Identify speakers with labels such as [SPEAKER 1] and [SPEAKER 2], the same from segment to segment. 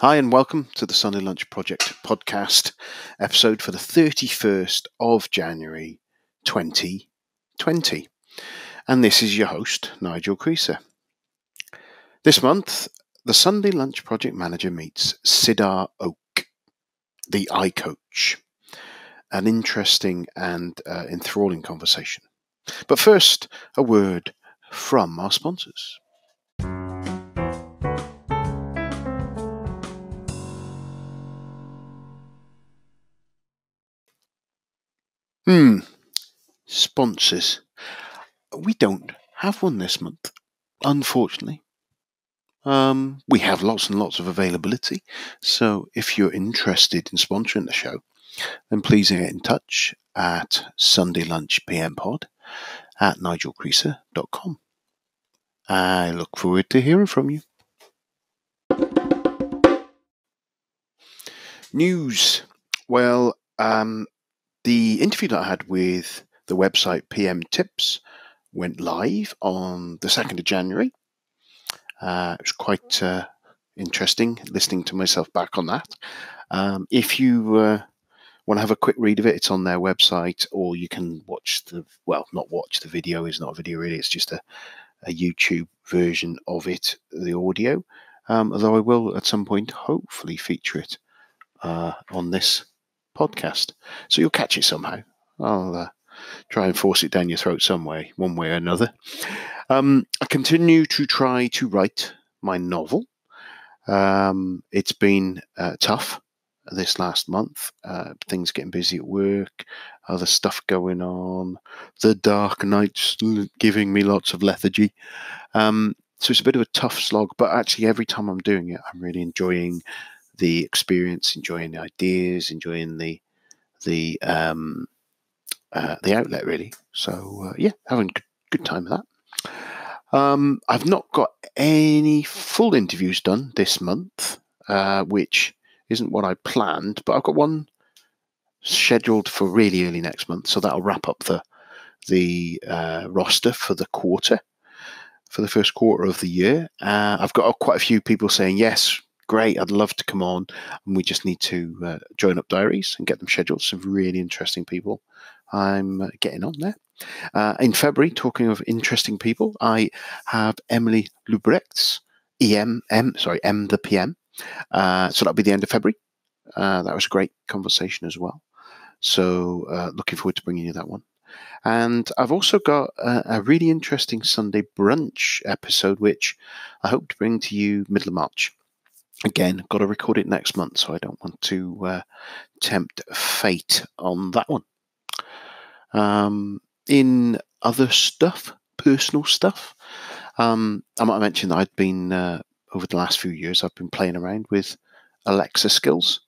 [SPEAKER 1] Hi and welcome to the Sunday Lunch Project podcast episode for the 31st of January 2020. And this is your host, Nigel Creaser. This month, the Sunday Lunch Project Manager meets Sidar Ok, the iQoach. An interesting and enthralling conversation. But first, a word from our sponsors. Sponsors. We don't have one this month, unfortunately. We have lots and lots of availability, so if you're interested in sponsoring the show, then please get in touch at sundaylunchpmpod@nigelcreaser.com. I look forward to hearing from you. News. Well, the interview that I had with the website PM Tips went live on the 2nd of January. It was quite interesting listening to myself back on that. If you want to have a quick read of it, it's on their website, or you can watch not watch the video. It's not a video really, it's just a YouTube version of it, the audio. Although I will at some point hopefully feature it on this podcast. So you'll catch it somehow. I'll try and force it down your throat some way, one way or another. I continue to try to write my novel. It's been tough this last month. Things getting busy at work, other stuff going on, the dark nights giving me lots of lethargy. So it's a bit of a tough slog, but actually every time I'm doing it, I'm really enjoying the experience, enjoying the ideas, enjoying the outlet really. So having a good time with that. I've not got any full interviews done this month, which isn't what I planned, but I've got one scheduled for really early next month, so that'll wrap up the roster for the first quarter of the year. I've got quite a few people saying, yes, great, I'd love to come on, and we just need to join up diaries and get them scheduled. Some really interesting people I'm getting on there. In February, talking of interesting people, I have Emily Lubrecht's M the PM. So that'll be the end of February. That was a great conversation as well. So looking forward to bringing you that one. And I've also got a really interesting Sunday brunch episode, which I hope to bring to you middle of March. Again, got to record it next month, so I don't want to tempt fate on that one. In other stuff, personal stuff, I might mention that I'd been, over the last few years, I've been playing around with Alexa skills.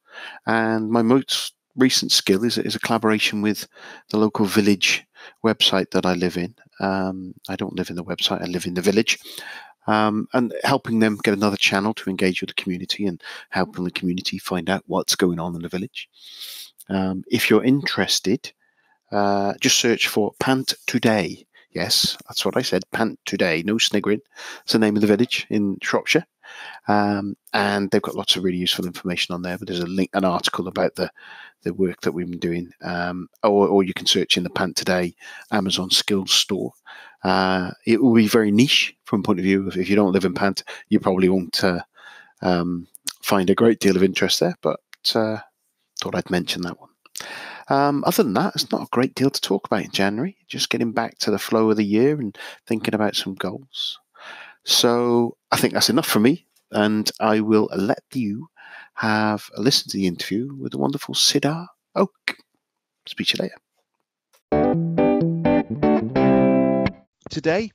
[SPEAKER 1] And my most recent skill is a collaboration with the local village website that I live in. I don't live in the website, I live in the village. And helping them get another channel to engage with the community and helping the community find out what's going on in the village. If you're interested, just search for Pant Today. Yes, that's what I said, Pant Today, no sniggering. It's the name of the village in Shropshire. And they've got lots of really useful information on there, but there's an article about the work that we've been doing. Or you can search in the Pant Today Amazon Skills store. It will be very niche from the point of view of if you don't live in Pant, you probably won't find a great deal of interest there, but thought I'd mention that one. Other than that, it's not a great deal to talk about in January. Just getting back to the flow of the year and thinking about some goals. So I think that's enough for me, and I will let you have a listen to the interview with the wonderful Sidar Ok. Speak to you later. Today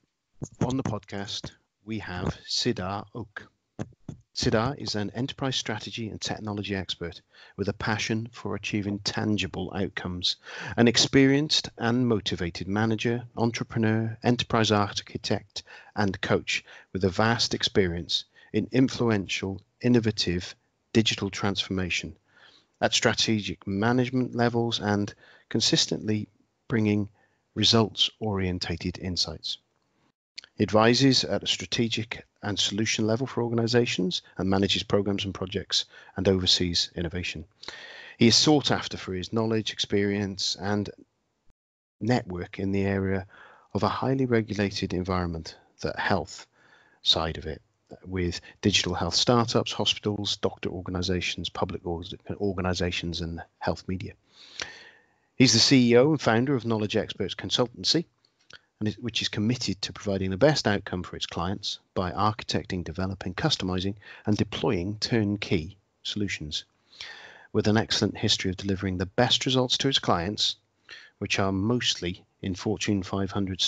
[SPEAKER 1] on the podcast, we have Sidar Ok. Sidar is an enterprise strategy and technology expert with a passion for achieving tangible outcomes, an experienced and motivated manager, entrepreneur, enterprise architect, and coach with a vast experience in influential, innovative digital transformation at strategic management levels and consistently bringing results-orientated insights.
[SPEAKER 2] He advises at a strategic and solution level for organizations and manages programs and projects and oversees innovation. He is sought after for his knowledge, experience, and network in the area of a highly regulated environment, the health side of it, with digital health startups, hospitals, doctor organizations, public organizations, and health media. He's the CEO and founder of Knowledge Experts Consultancy, which is committed to providing the best outcome for its clients by architecting, developing, customizing, and deploying turnkey solutions. With an excellent history of delivering the best results to its clients, which are mostly in Fortune 500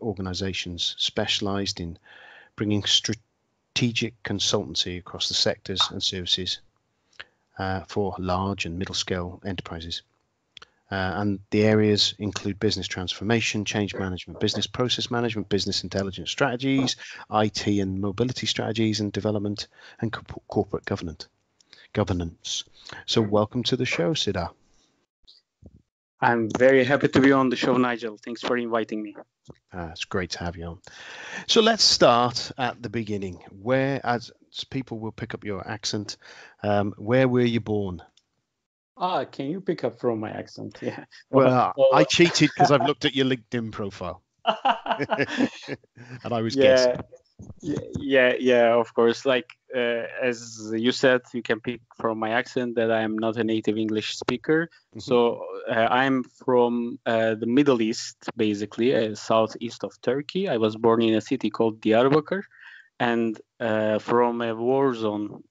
[SPEAKER 2] organizations specialized in bringing strategic consultancy across the sectors and services for large and middle-scale enterprises. And the areas include business transformation, change management, business process management, business intelligence strategies, IT and mobility strategies and development, and corporate governance. So welcome to the show, Sidar.
[SPEAKER 3] I'm very happy to be on the show, Nigel. Thanks for inviting me.
[SPEAKER 2] It's great to have you on. So let's start at the beginning. Where, as people will pick up your accent, where were you born?
[SPEAKER 3] Can you pick up from my accent? Yeah.
[SPEAKER 2] Well, I cheated because I've looked at your LinkedIn profile. And I was guessing.
[SPEAKER 3] Yeah, of course. Like, as you said, you can pick from my accent that I am not a native English speaker. Mm-hmm. So I'm from the Middle East, basically, southeast of Turkey. I was born in a city called Diyarbakir, and from a war zone.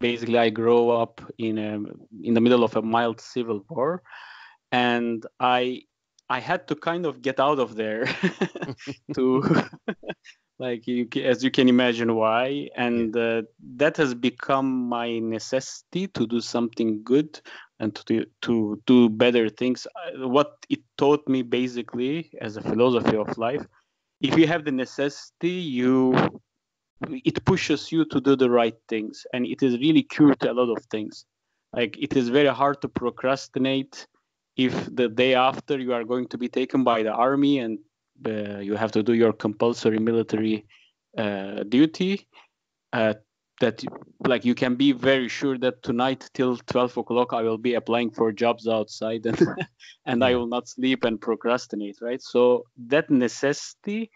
[SPEAKER 3] Basically, I grew up in the middle of a mild civil war, and I had to kind of get out of there to, like, as you can imagine why, and that has become my necessity to do something good and to do better things. What it taught me basically as a philosophy of life: if you have the necessity, it pushes you to do the right things, and it is really cure to a lot of things. Like, it is very hard to procrastinate if the day after you are going to be taken by the army and you have to do your compulsory military duty. That, like, you can be very sure that tonight till 12 o'clock I will be applying for jobs outside, and I will not sleep and procrastinate, right? So that necessity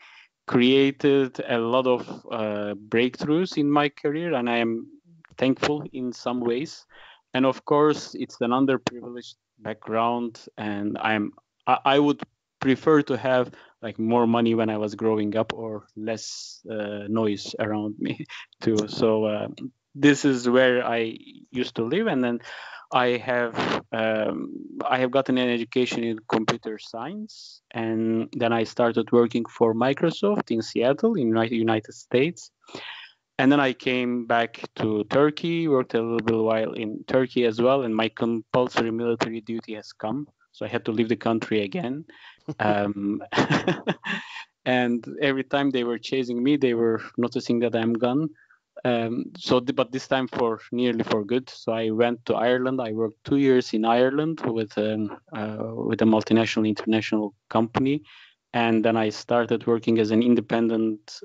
[SPEAKER 3] created a lot of breakthroughs in my career, and I am thankful in some ways. And of course, it's an underprivileged background, and I would prefer to have like more money when I was growing up, or less noise around me too. So this is where I used to live, and then I have gotten an education in computer science, and then I started working for Microsoft in Seattle, in the United States. And then I came back to Turkey, worked a little bit while in Turkey as well, and my compulsory military duty has come, so I had to leave the country again. And every time they were chasing me, they were noticing that I'm gone. But this time nearly for good. So I went to Ireland. I worked 2 years in Ireland with a multinational international company, and then I started working as an independent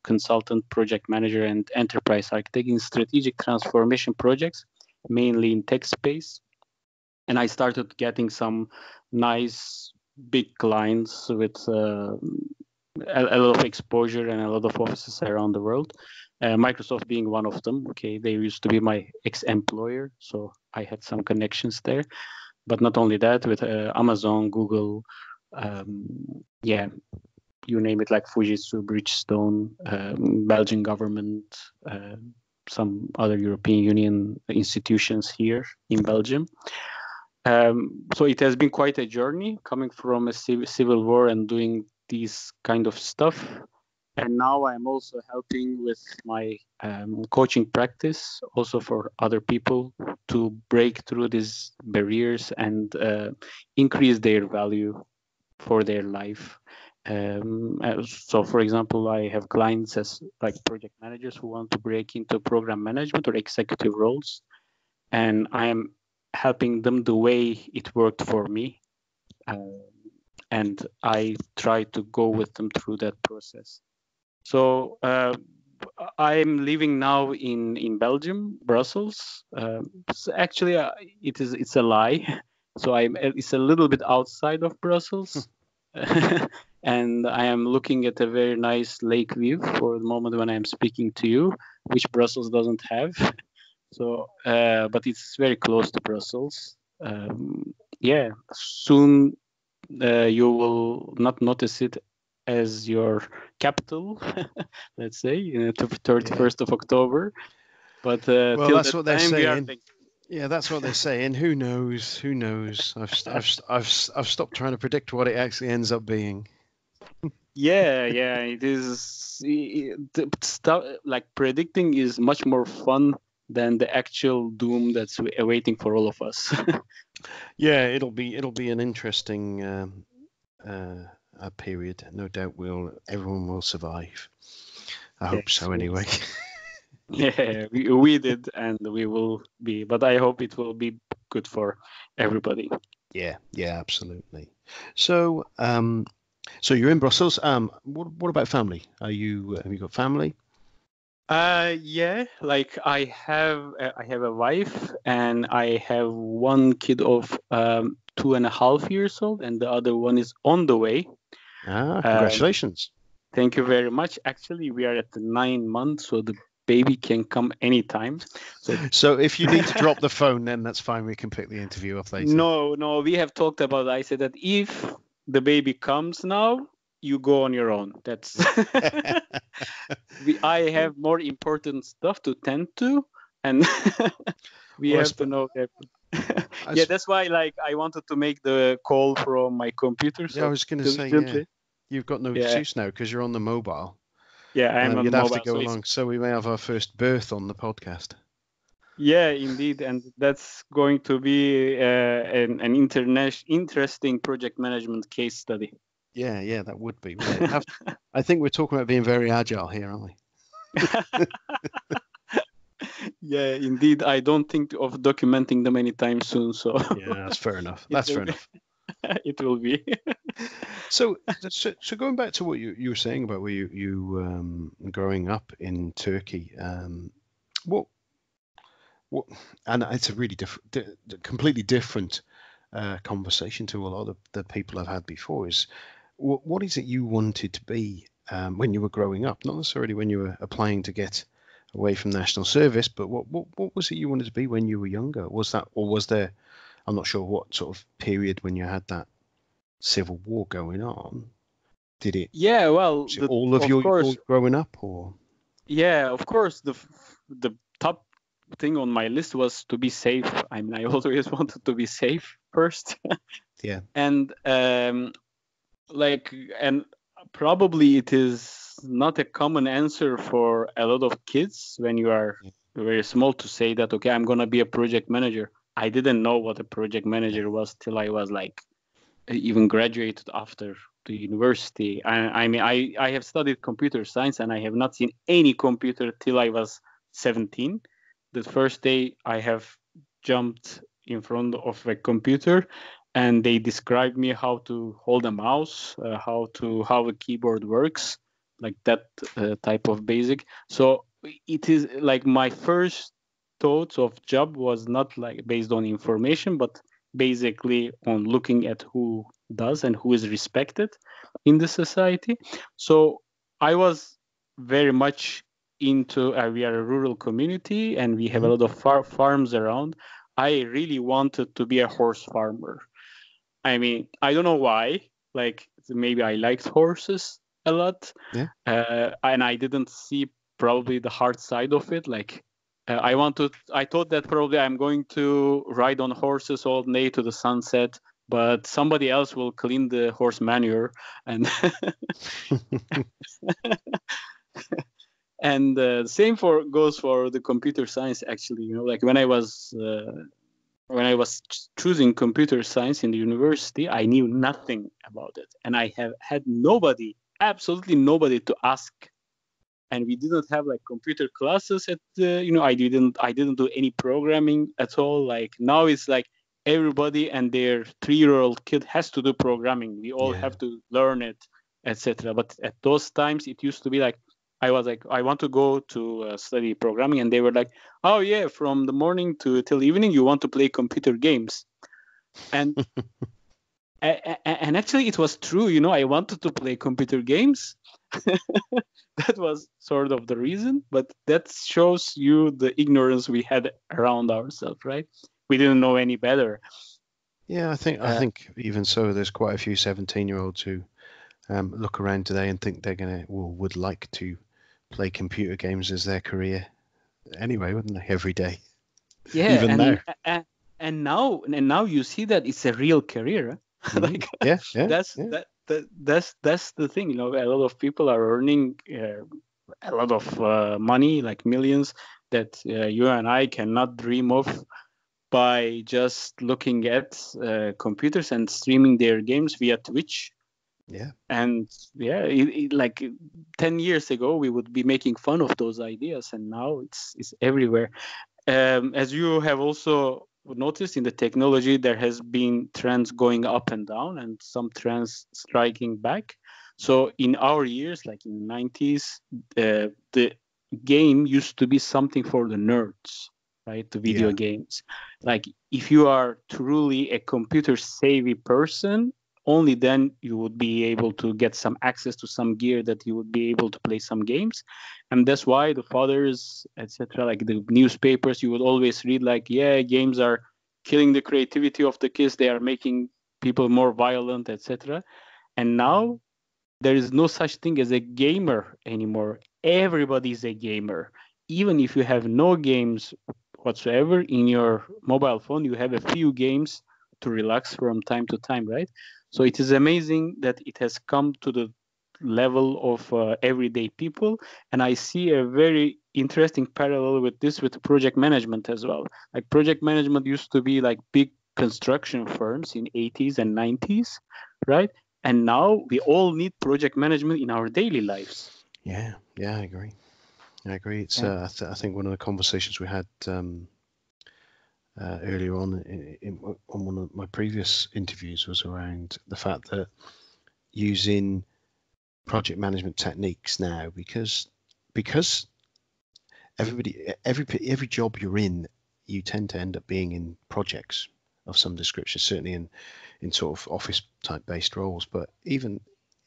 [SPEAKER 3] consultant, project manager, and enterprise architect in strategic transformation projects, mainly in tech space. And I started getting some nice big clients with a lot of exposure and a lot of offices around the world. Microsoft being one of them. Okay, they used to be my ex-employer, so I had some connections there. But not only that, with Amazon, Google, you name it, like Fujitsu, Bridgestone, Belgian government, some other European Union institutions here in Belgium. So it has been quite a journey coming from a civil war and doing these kind of stuff. And now I'm also helping with my coaching practice, also for other people to break through these barriers and increase their value for their life. So, for example, I have clients as like project managers who want to break into program management or executive roles, and I am helping them the way it worked for me. And and I try to go with them through that process. So I'm living now in Belgium, Brussels. So actually, it's a lie. So it's a little bit outside of Brussels, and I am looking at a very nice lake view for the moment when I'm speaking to you, which Brussels doesn't have. So, but it's very close to Brussels. Yeah, soon you will not notice it as your capital, let's say, 31st of October. But
[SPEAKER 2] Well,
[SPEAKER 3] till
[SPEAKER 2] that's
[SPEAKER 3] that
[SPEAKER 2] what they're
[SPEAKER 3] time, we are
[SPEAKER 2] saying. Yeah, that's what they're saying. Who knows? Who knows? I've stopped trying to predict what it actually ends up being.
[SPEAKER 3] Yeah, it is. Stuff like predicting is much more fun than the actual doom that's awaiting for all of us.
[SPEAKER 2] Yeah, it'll be an interesting period. No doubt everyone will survive. I hope so anyway.
[SPEAKER 3] Yeah, we did, and we will be. But I hope it will be good for everybody.
[SPEAKER 2] Yeah, absolutely. So, so you're in Brussels. What about family? Have you got family?
[SPEAKER 3] Yeah, like I have a wife, and I have one kid of 2.5 years old, and the other one is on the way.
[SPEAKER 2] Congratulations.
[SPEAKER 3] Thank you very much. Actually, we are at the 9 months, so the baby can come anytime.
[SPEAKER 2] So if you need to drop the phone, then that's fine. We can pick the interview up later.
[SPEAKER 3] No, we have talked about. I said that if the baby comes now, you go on your own. That's I have more important stuff to tend to, and we have to know that. Yeah, that's why I wanted to make the call from my computer. So
[SPEAKER 2] I was going to say, you've got no excuse now because you're on the mobile.
[SPEAKER 3] Yeah, I'm on
[SPEAKER 2] you'd
[SPEAKER 3] mobile.
[SPEAKER 2] Have to go along, so we may have our first birth on the podcast.
[SPEAKER 3] Yeah, indeed, and that's going to be an interesting project management case study.
[SPEAKER 2] Yeah, that would be. I think we're talking about being very agile here, aren't we?
[SPEAKER 3] Yeah, indeed. I don't think of documenting them anytime soon. So
[SPEAKER 2] yeah, that's fair enough. That's fair enough.
[SPEAKER 3] It will be.
[SPEAKER 2] So going back to what you were saying about where you growing up in Turkey, what and it's a really completely different conversation to a lot of the people I've had before. Is what is it you wanted to be when you were growing up? Not necessarily when you were applying to get away from national service, but what was it you wanted to be when you were younger? Was there? I'm not sure what sort of period when you had that civil war going on. Did it?
[SPEAKER 3] Yeah, well,
[SPEAKER 2] all of your growing up, or?
[SPEAKER 3] Yeah, of course. The top thing on my list was to be safe. I mean, I always wanted to be safe first.
[SPEAKER 2] Yeah.
[SPEAKER 3] And and probably it is not a common answer for a lot of kids when you are very small to say that, okay, I'm going to be a project manager. I didn't know what a project manager was till I was even graduated after the university. I mean, I have studied computer science, and I have not seen any computer till I was 17. The first day I have jumped in front of a computer, and they described me how to hold a mouse, how a keyboard works, like that type of basic. So it is like my first thoughts of job was not like based on information, but basically on looking at who does and who is respected in the society. So I was very much into we are a rural community, and we have a lot of farms around. I really wanted to be a horse farmer. I mean, I don't know why. Like, maybe I liked horses a lot, and I didn't see probably the hard side of it. Like, I thought that probably I'm going to ride on horses all day to the sunset, but somebody else will clean the horse manure, and and the same goes for the computer science. Actually, like when I was choosing computer science in the university, I knew nothing about it, and I have had absolutely nobody to ask. And we didn't have computer classes at I didn't do any programming at all. Like now it's like everybody and their 3-year-old kid has to do programming. We all
[SPEAKER 2] Yeah.
[SPEAKER 3] have to learn it, etc. But at those times, it used to be like, I was like, I want to go to study programming, and they were like, oh yeah, from the morning till evening, you want to play computer games, and and actually, it was true. I wanted to play computer games. That was sort of the reason, but that shows you the ignorance we had around ourselves, right? We didn't know any better.
[SPEAKER 2] Yeah, I think even so, there's quite a few 17-year-olds who look around today and think they're would like to play computer games as their career anyway, wouldn't they? Every day.
[SPEAKER 3] Yeah,
[SPEAKER 2] Even now.
[SPEAKER 3] And now you see that it's a real career. Like
[SPEAKER 2] Yeah.
[SPEAKER 3] that's the thing. A lot of people are earning a lot of money, like millions, that you and I cannot dream of by just looking at computers and streaming their games via Twitch.
[SPEAKER 2] Yeah.
[SPEAKER 3] And yeah, like 10 years ago, we would be making fun of those ideas, and now it's everywhere. As you have also noticed in the technology, there has been trends going up and down, and some trends striking back. So in our years, like in the 90s, the game used to be something for the nerds, right? The video games. Like if you are truly a computer savvy person, only then you would be able to get some access to some gear that you would be able to play some games. And that's why the fathers, etc., like the newspapers, you would always read like, yeah, games are killing the creativity of the kids, they are making people more violent, etc. And now there is no such thing as a gamer anymore. Everybody is a gamer. Even if you have no games whatsoever in your mobile phone, you have a few games to relax from time to time, right? So it is amazing that it has come to the level of everyday people. And I see a very interesting parallel with this with project management as well. Like project management used to be like big construction firms in 80s and 90s, right? And now we all need project management in our daily lives.
[SPEAKER 2] Yeah, I agree. It's I think one of the conversations we had earlier on on one of my previous interviews was around the fact that using project management techniques now, because every job you're in, you tend to end up being in projects of some description, certainly in sort of office type based roles, but even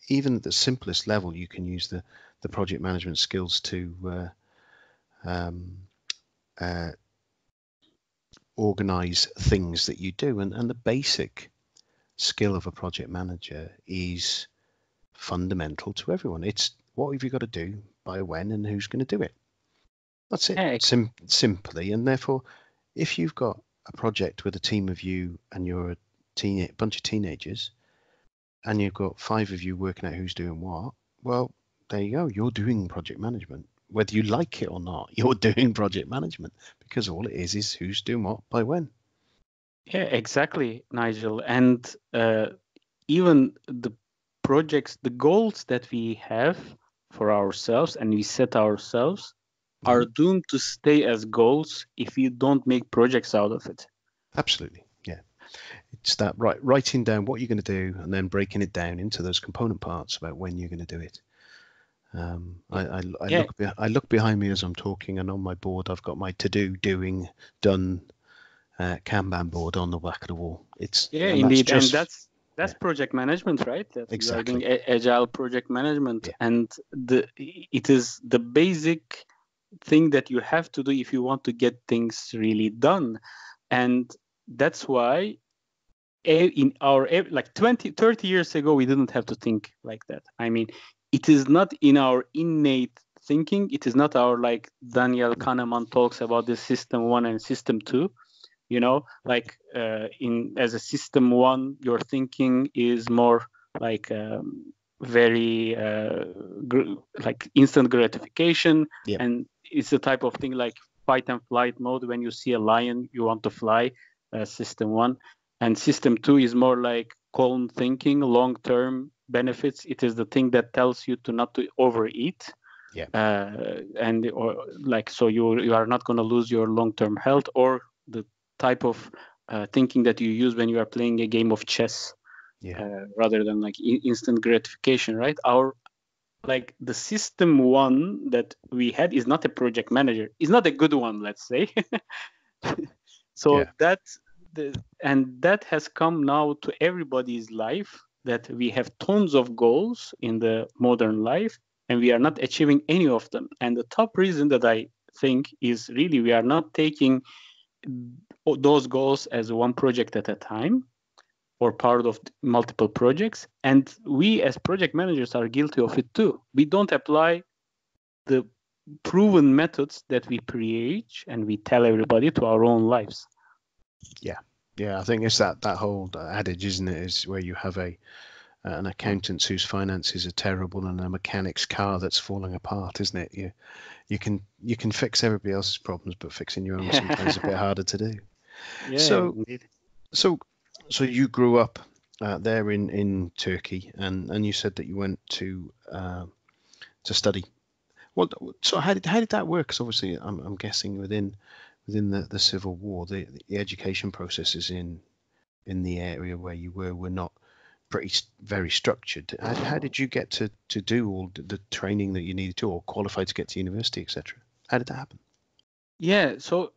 [SPEAKER 2] at the simplest level, you can use the project management skills to organize things that you do, and the basic skill of a project manager is fundamental to everyone. It's what have you got to do, by when, and who's going to do it. That's it. Simply. And therefore, if you've got a project with a team of you and you're a bunch of teenagers and you've got 5 of you working out who's doing what, well, there you go. You're doing project management. Whether you like it or not, you're doing project management, because all it is who's doing what by when.
[SPEAKER 3] Yeah, exactly, Nigel. And even the projects, the goals that we have for ourselves and we set ourselves are doomed to stay as goals if you don't make projects out of it.
[SPEAKER 2] Absolutely. Yeah. It's that writing down what you're going to do and then breaking it down into those component parts about when you're going to do it. I look behind me as I'm talking, and on my board I've got my to-do, doing, done Kanban board on the back of the wall.
[SPEAKER 3] Indeed, and that's project management, right? That
[SPEAKER 2] exactly.
[SPEAKER 3] You are doing agile project management, and it is the basic thing that you have to do if you want to get things really done. And that's why in our like 20-30 years ago, we didn't have to think like that. I mean, it is not in our innate thinking. It is not our, like Daniel Kahneman talks about the system 1 and system 2. Like as a system 1, your thinking is more like very like instant gratification, and it's the type of thing like fight and flight mode. When you see a lion, you want to fly. System 1. And system 2 is more like calm thinking, long-term benefits. It is the thing that tells you to not to overeat. So you are not going to lose your long-term health, or the type of thinking that you use when you are playing a game of chess, rather than like instant gratification, right? The system one that we had is not a project manager. It's not a good one, let's say. So that has come now to everybody's life, that we have tons of goals in the modern life and we are not achieving any of them. And the top reason that I think is really we are not taking those goals as one project at a time or part of multiple projects. And we as project managers are guilty of it too. We don't apply the proven methods that we preach and we tell everybody to our own lives.
[SPEAKER 2] Yeah, I think it's that whole adage, isn't it, is where you have an accountant whose finances are terrible and a mechanic's car that's falling apart, isn't it? You can fix everybody else's problems, but fixing your own sometimes is a bit harder to do.
[SPEAKER 3] Yeah,
[SPEAKER 2] so
[SPEAKER 3] indeed.
[SPEAKER 2] so you grew up there in Turkey, and you said that you went to study. Well, so how did that work? Because obviously, I'm guessing within the Civil War, the education processes in the area where you were not very structured. How did you get to do all the training that you needed to, or qualify to get to university, etc.? How did that happen?
[SPEAKER 3] Yeah, so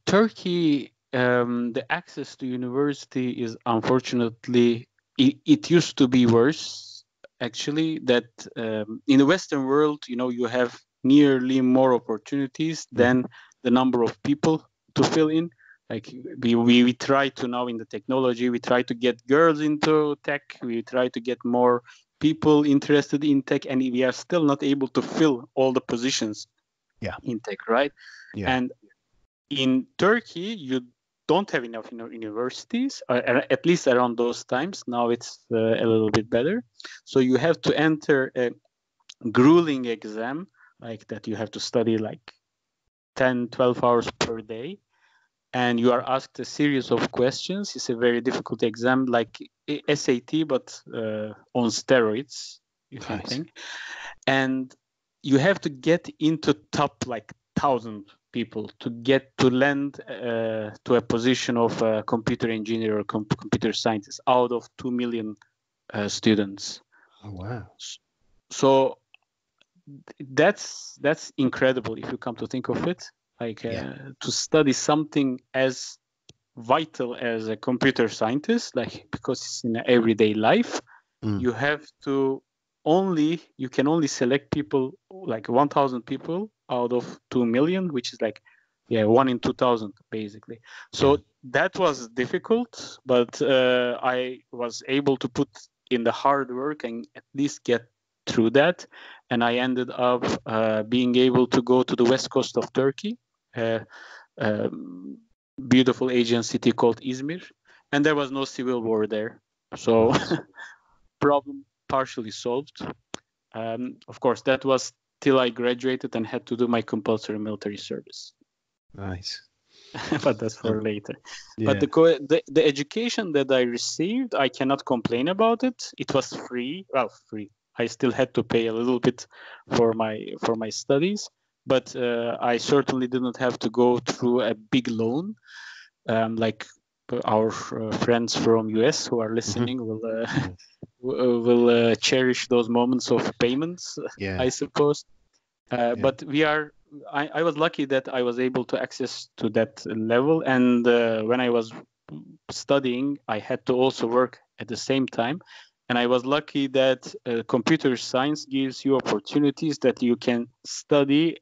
[SPEAKER 3] Turkey, the access to university is unfortunately, it used to be worse, actually, that in the Western world, you have nearly more opportunities than the number of people to fill in. Like we try to now in the technology, we try to get girls into tech, we try to get more people interested in tech, and we are still not able to fill all the positions in tech, right?
[SPEAKER 2] Yeah.
[SPEAKER 3] And in Turkey, you don't have enough universities, at least around those times. Now it's a little bit better. So you have to enter a grueling exam, like that you have to study like 10, 12 hours per day. And you are asked a series of questions. It's a very difficult exam, like SAT, but on steroids, you can think. And you have to get into top like 1,000 people to get to land to a position of a computer engineer or computer scientist out of 2 million students.
[SPEAKER 2] Oh wow!
[SPEAKER 3] So that's incredible if you come to think of it. Like to study something as vital as a computer scientist, like because it's in everyday life, you have to you can only select people, like 1,000 people out of 2 million, which is like 1 in 2,000 basically. So that was difficult, but I was able to put in the hard work and at least get through that, and I ended up being able to go to the west coast of Turkey, beautiful Asian city called Izmir, and there was no civil war there, so problem partially solved. Of course, that was till I graduated and had to do my compulsory military service.
[SPEAKER 2] Nice.
[SPEAKER 3] But that's for later. But the education that I received, I cannot complain about it. It was free. Well, free. I still had to pay a little bit for my studies, but I certainly didn't have to go through a big loan, like our friends from US who are listening will cherish those moments of payments, I suppose. But I was lucky that I was able to access to that level. And when I was studying, I had to also work at the same time. And I was lucky that computer science gives you opportunities that you can study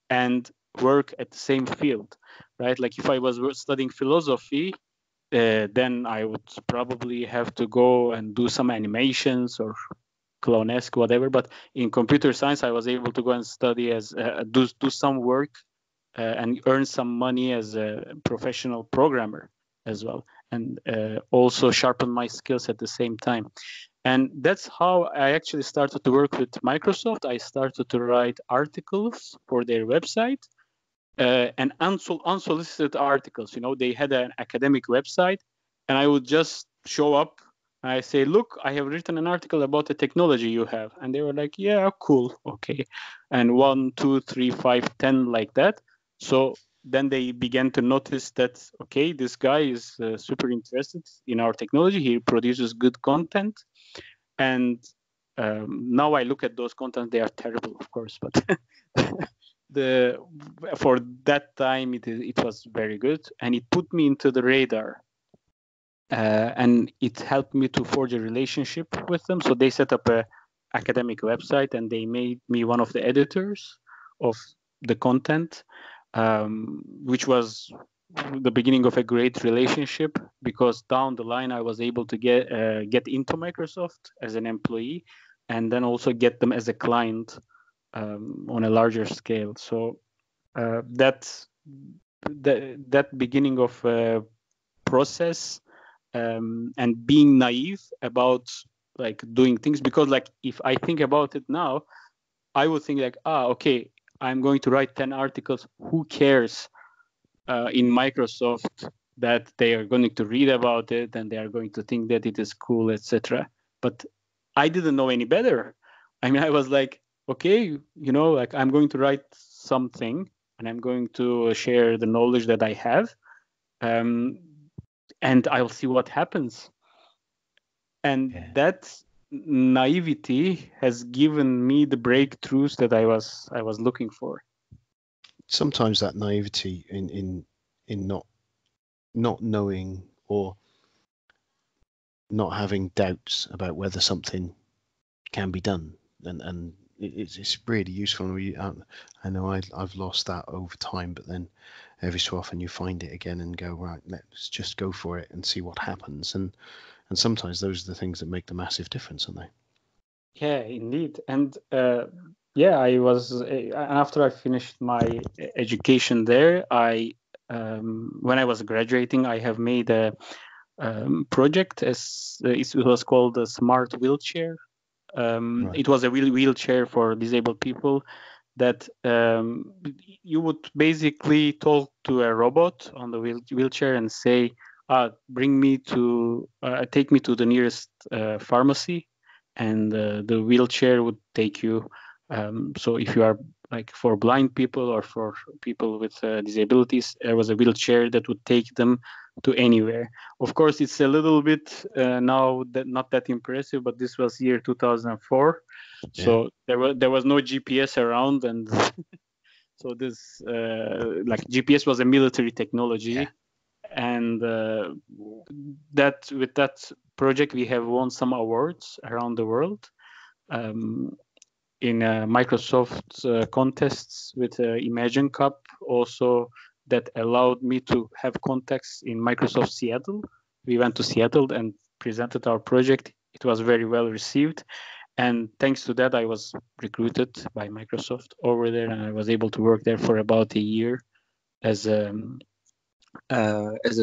[SPEAKER 3] and work at the same field, right? Like if I was studying philosophy, then I would probably have to go and do some animations or clonesque, whatever. But in computer science, I was able to go and study as do some work and earn some money as a professional programmer as well, and also sharpen my skills at the same time. And that's how I actually started to work with Microsoft. I started to write articles for their website, and unsolicited articles. They had an academic website, and I would just show up. I say, look, I have written an article about the technology you have. And they were like, yeah, cool, okay. And 1, 2, 3, 5, 10, like that. So then they began to notice that, okay, this guy is super interested in our technology. He produces good content. And now I look at those content, they are terrible, of course, but for that time, it was very good. And it put me into the radar. And it helped me to forge a relationship with them. So they set up a academic website, and they made me one of the editors of the content, which was the beginning of a great relationship, because down the line I was able to get into Microsoft as an employee, and then also get them as a client on a larger scale. So that beginning of process and being naive about like doing things, because like if I think about it now, I would think like, okay, I'm going to write 10 articles. Who cares in Microsoft that they are going to read about it and they are going to think that it is cool, etc. But I didn't know any better. I mean, I was like, okay, like I'm going to write something and I'm going to share the knowledge that I have, and I'll see what happens. And that naivety has given me the breakthroughs that I was looking for.
[SPEAKER 2] Sometimes that naivety in not knowing or not having doubts about whether something can be done, and it's really useful. I know I've lost that over time, but then every so often you find it again and go, right, let's just go for it and see what happens. And sometimes those are the things that make the massive difference, aren't they?
[SPEAKER 3] Yeah, indeed. And I was after I finished my education there, when I was graduating, I have made a project it was called the Smart Wheelchair. Right. It was a wheelchair for disabled people that you would basically talk to a robot on the wheelchair and say, take me to the nearest pharmacy, and the wheelchair would take you. So if you are like for blind people or for people with disabilities, there was a wheelchair that would take them to anywhere. Of course, it's a little bit now that not that impressive, but this was year 2004, so there was no GPS around, and so this like GPS was a military technology, and with that project we have won some awards around the world in Microsoft contests with Imagine Cup also, that allowed me to have contacts in Microsoft Seattle. We went to Seattle and presented our project. It was very well received. And thanks to that, I was recruited by Microsoft over there, and I was able to work there for about a year as a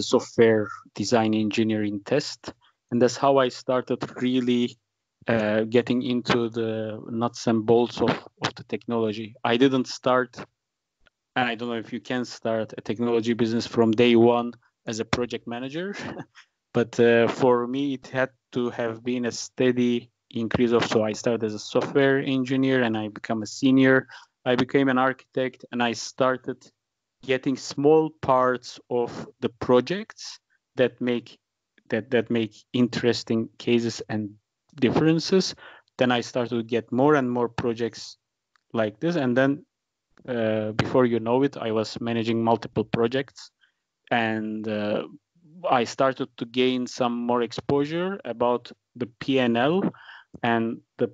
[SPEAKER 3] software design engineer in test. And that's how I started really getting into the nuts and bolts of the technology. I didn't start, and I don't know if you can start a technology business from day one as a project manager, but for me, it had to have been a steady increase of, so I started as a software engineer and I became a senior. I became an architect, and I started getting small parts of the projects that make interesting cases and differences. Then I started to get more and more projects like this, and then before you know it, I was managing multiple projects, and I started to gain some more exposure about the P&L and the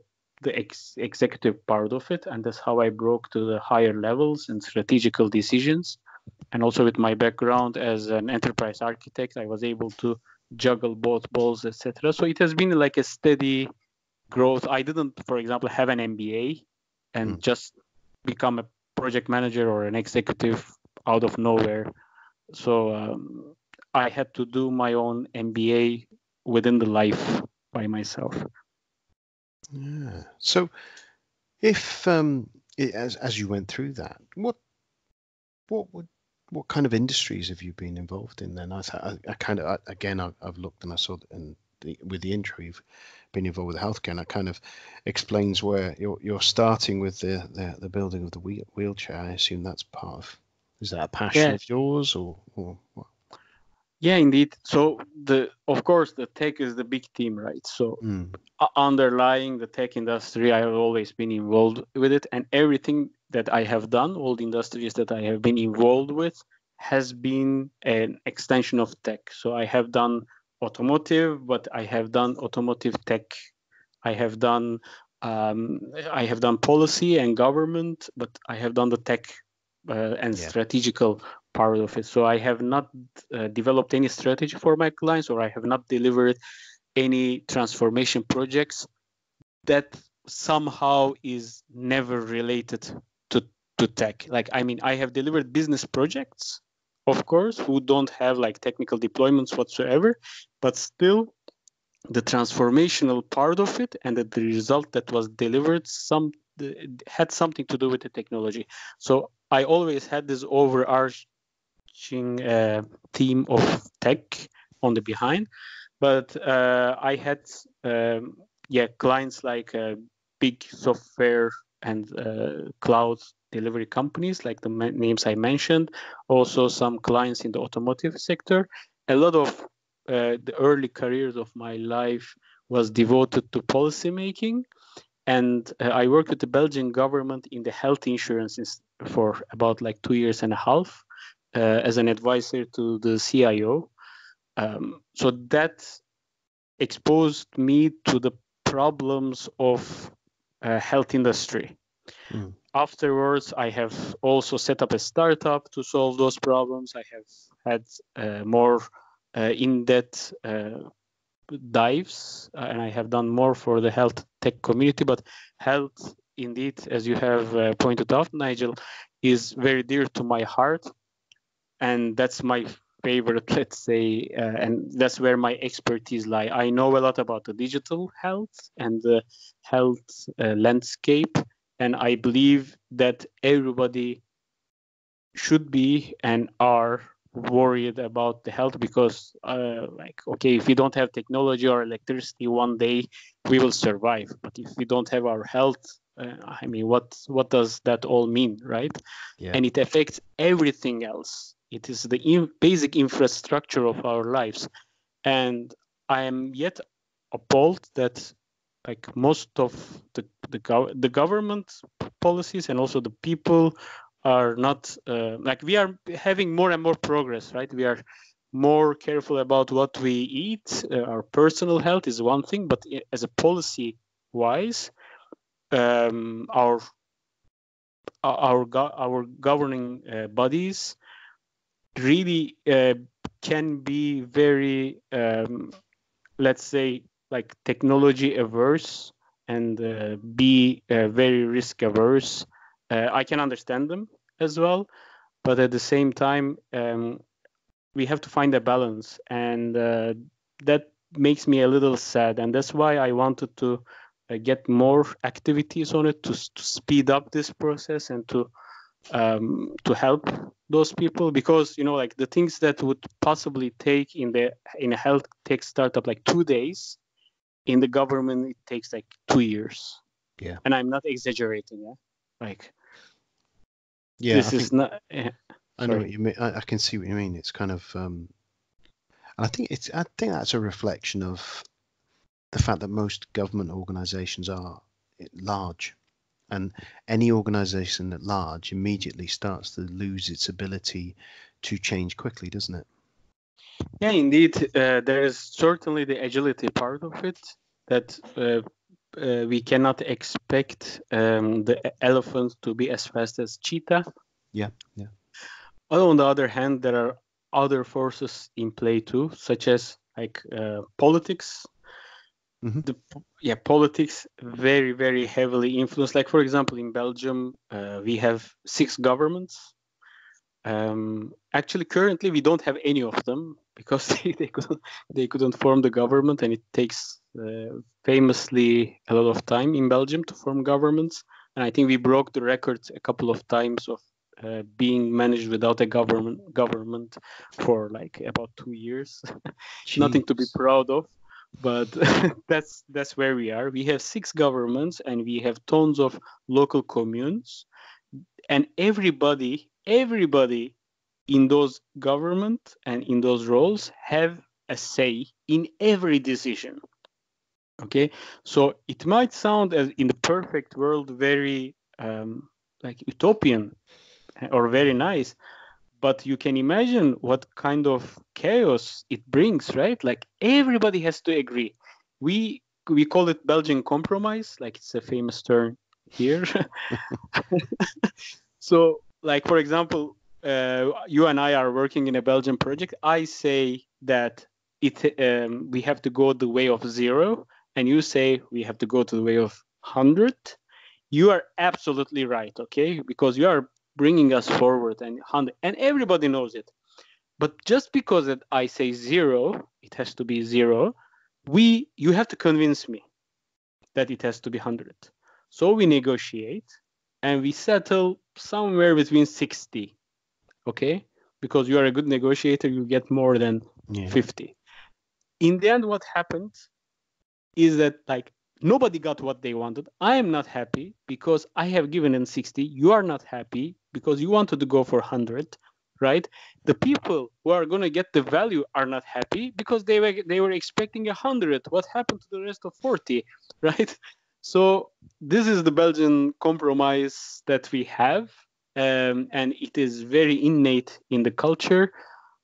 [SPEAKER 3] executive part of it, and that's how I broke to the higher levels and strategical decisions. And also with my background as an enterprise architect, I was able to juggle both balls, etc. So it has been like a steady growth. I didn't, for example, have an MBA and just become a project manager or an executive out of nowhere. So I had to do my own MBA within the life by myself.
[SPEAKER 2] Yeah. So if as you went through that, what kind of industries have you been involved in then? I've looked and I saw that with the intro you've been involved with healthcare, and that kind of explains where you're starting with the building of the wheelchair. I assume that's part of Is that a passion
[SPEAKER 3] Yeah.
[SPEAKER 2] of yours, or what?
[SPEAKER 3] Yeah, indeed. So of course, the tech is the big theme, right? So underlying the tech industry, I have always been involved with it, and everything that I have done, all the industries that I have been involved with, has been an extension of tech. So I have done automotive, but I have done automotive tech. I have done policy and government, but I have done the tech and strategical part of it. So I have not developed any strategy for my clients, or I have not delivered any transformation projects that somehow is never related to tech. Like, I mean, I have delivered business projects, of course, who don't have like technical deployments whatsoever, but still the transformational part of it and the result that was delivered had something to do with the technology. So I always had this overarching theme of tech on the behind, but I had clients like big software and cloud delivery companies like the names I mentioned, also some clients in the automotive sector. A lot of the early careers of my life was devoted to policy making, and I worked with the Belgian government in the health insurance for about like 2.5 years as an advisor to the CIO. So that exposed me to the problems of health industry. Afterwards, I have also set up a startup to solve those problems. I have had more in-depth dives, and I have done more for the health tech community. But health, indeed, as you have pointed out, Nigel, is very dear to my heart, and that's my favorite, let's say, and that's where my expertise lie. I know a lot about the digital health and the health landscape, and I believe that everybody should be and are worried about the health, because if we don't have technology or electricity one day, we will survive, but if we don't have our health, I mean, what does that all mean, right? And it affects everything else. It is the basic infrastructure of our lives, and I am yet appalled that like most of the government policies and also the people are not we are having more and more progress, right? We are more careful about what we eat. Our personal health is one thing, but as a policy wise, our governing bodies really can be very let's say like technology averse and be very risk averse. I can understand them as well, but at the same time, we have to find a balance, and that makes me a little sad. And that's why I wanted to get more activities on it to speed up this process and to help those people, because like the things that would possibly take in a health tech startup like 2 days, in the government it takes like 2 years. And I'm not exaggerating. This is not.
[SPEAKER 2] I know what you mean. I can see what you mean. It's kind of I think that's a reflection of the fact that most government organizations are large, and any organization at large immediately starts to lose its ability to change quickly, doesn't it?
[SPEAKER 3] Yeah, indeed. There is certainly the agility part of it, that we cannot expect the elephant to be as fast as cheetah.
[SPEAKER 2] Yeah.
[SPEAKER 3] But on the other hand, there are other forces in play too, such as politics. Politics very, very heavily influenced. Like, for example, in Belgium, we have 6 governments. Actually, currently, we don't have any of them because they couldn't form the government, and it takes famously a lot of time in Belgium to form governments. And I think we broke the record a couple of times of being managed without a government for like about 2 years. Nothing to be proud of, but that's where we are. We have 6 governments and we have tons of local communes, And everybody in those government and in those roles have a say in every decision. Okay, so it might sound as in the perfect world very like utopian or very nice, but you can imagine what kind of chaos it brings, right? Like everybody has to agree. We call it Belgian Compromise, like it's a famous term here. So, like for example, you and I are working in a Belgian project. I say that we have to go the way of 0, and you say we have to go to the way of 100. You are absolutely right, okay? Because you are bringing us forward and 100, and everybody knows it. But just because that I say 0, it has to be 0. You have to convince me that it has to be 100. So we negotiate and we settle somewhere between 60. Okay? Because you are a good negotiator, you get more than 50. In the end, what happened is that like nobody got what they wanted. I am not happy because I have given them 60. You are not happy because you wanted to go for 100, right? The people who are going to get the value are not happy because they were expecting 100. What happened to the rest of 40, right? So this is the Belgian compromise that we have, and it is very innate in the culture.